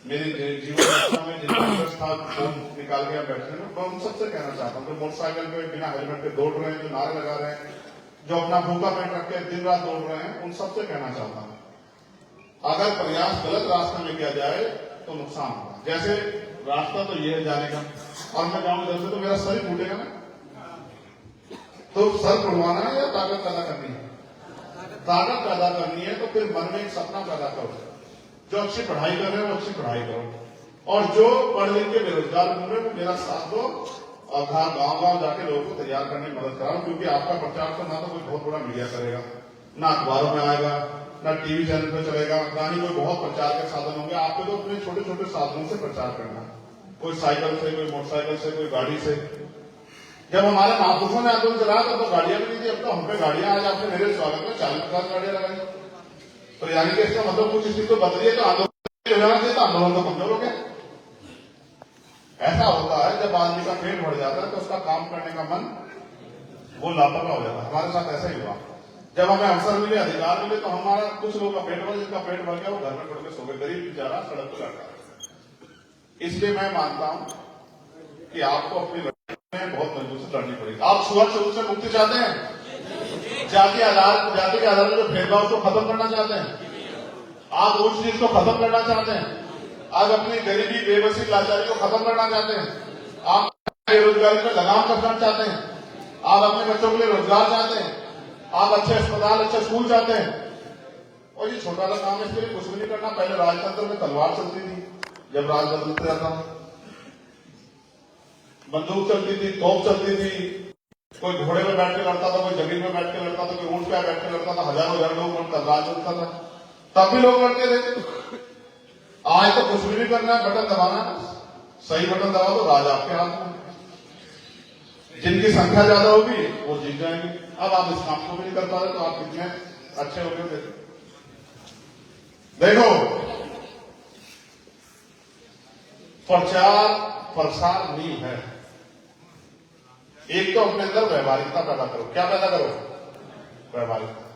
मेरी जीवन रक्षा में, जिनका इंटरेस्ट था फोन निकाल के बैठने में, मैं उन सबसे कहना चाहता हूँ जो मोटरसाइकिल पे बिना हेलमेट के दौड़ रहे हैं, जो नारे लगा रहे हैं, जो अपना भूखा पेट रख के दिन रात दौड़ रहे हैं, उन सबसे कहना चाहता हूँ अगर प्रयास गलत रास्ते में किया जाए तो नुकसान होगा। जैसे रास्ता तो ये है जाने का, और मैं जाऊं इधर से तो मेरा सर ही फूटेगा ना। तो सर फुड़वाना है या ताकत पैदा करनी है? ताकत पैदा करनी है तो फिर मन में एक सपना पैदा करो, जो अच्छी पढ़ाई कर रहे हो अच्छी पढ़ाई करो, और जो पढ़ लिख के बेरोजगार घूम रहे हो मेरा साथ दो और गांव गांव जाके लोगों को तैयार करने में मदद कराओ। क्योंकि आपका प्रचार तो ना तो कोई बहुत बड़ा मीडिया करेगा, ना अखबारों में आएगा, ना टीवी चैनल पे चलेगा, ना ही कोई बहुत प्रचार के साधन होंगे। आपको तो अपने छोटे छोटे साधनों से प्रचार करना, कोई साइकिल से, कोई मोटरसाइकिल से, कोई गाड़ी से। जब हमारे महापुरुषों ने आंदोलन चलाया तो गाड़ियां भी नहीं थी, अब तो हम पे गाड़ियां। आज आपने मेरे स्वागत में 40,000 गाड़ियां लगाई, तो यानी कि इसका मतलब कुछ स्थिति तो बदली है। तो आंदोलन तो कमजोर हो गया। ऐसा होता है जब आदमी का पेट भर जाता है तो उसका काम करने का मन वो लापरवाह हो जाता है। हमारे साथ ऐसा ही हुआ, जब हमें अवसर मिले, अधिकार मिले, तो हमारा कुछ लोगों का पेट भर, जिसका पेट भर गया वो घर में पड़ के सो गए, गरीब बेचारा सड़क पर लड़का। इसलिए मैं मानता हूं कि आपको अपनी बहुत मजबूत से लड़नी पड़ेगी। आप छुआछूत से मुक्ति चाहते हैं, जाति के आधार पर जो भेदभाव को खत्म करना चाहते हैं, आप ऊंच नीच को खत्म करना चाहते हैं, आप अपनी गरीबी, बेबसी, लाचारी को खत्म करना चाहते हैं, आप बेरोजगारी पर लगाम कसना चाहते हैं, आप अपने बच्चों के लिए रोजगार चाहते हैं, आप अच्छे अस्पताल, अच्छे स्कूल चाहते हैं। और ये छोटा सा काम है, इसके लिए कुछ भी नहीं करना। पहले राजतंत्र में तलवार चलती थी, जब राज बदलते जाता, बंदूक चलती थी, तोप चलती थी, कोई घोड़े में बैठ के लड़ता था, कोई जमीन में बैठ के लड़ता था, कोई ऊंट पे बैठ के लड़ता था, हजारों हजार लोग राज चलता था, तब भी लोग लड़ते थे। आज तो कुछ भी नहीं करना है, बटन दबाना है, सही बटन दबाओ तो राज आपके हाथ में। जिनकी संख्या ज्यादा होगी वो जीत जाएंगे। अब आप इस काम को भी नहीं कर पा रहे तो आप कितने अच्छे हो गए। देखो, प्रचार प्रसार नींव है। एक तो अपने अंदर व्यवहारिकता पैदा करो। क्या पैदा करो? व्यवहारिकता।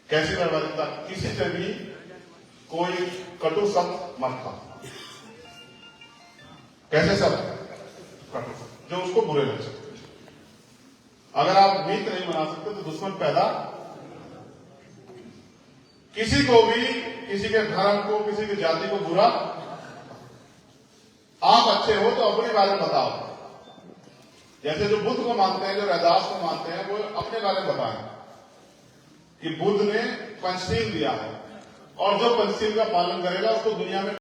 कैसी व्यवहारिकता? किसी से भी कोई कटु शब्द मत कहो। कैसे शब्द? कटु शब्द जो उसको बुरे लग सकते। अगर आप मित्र नहीं बना सकते तो दुश्मन पैदा। किसी को भी, किसी के धर्म को, किसी की जाति को बुरा, आप अच्छे हो तो अपने बारे में बताओ। जैसे जो बुद्ध को मानते हैं, जो रैदास को मानते हैं, वो अपने बारे में बताएं कि बुद्ध ने पंचशील दिया है, और जो पंचशील का पालन करेगा उसको दुनिया में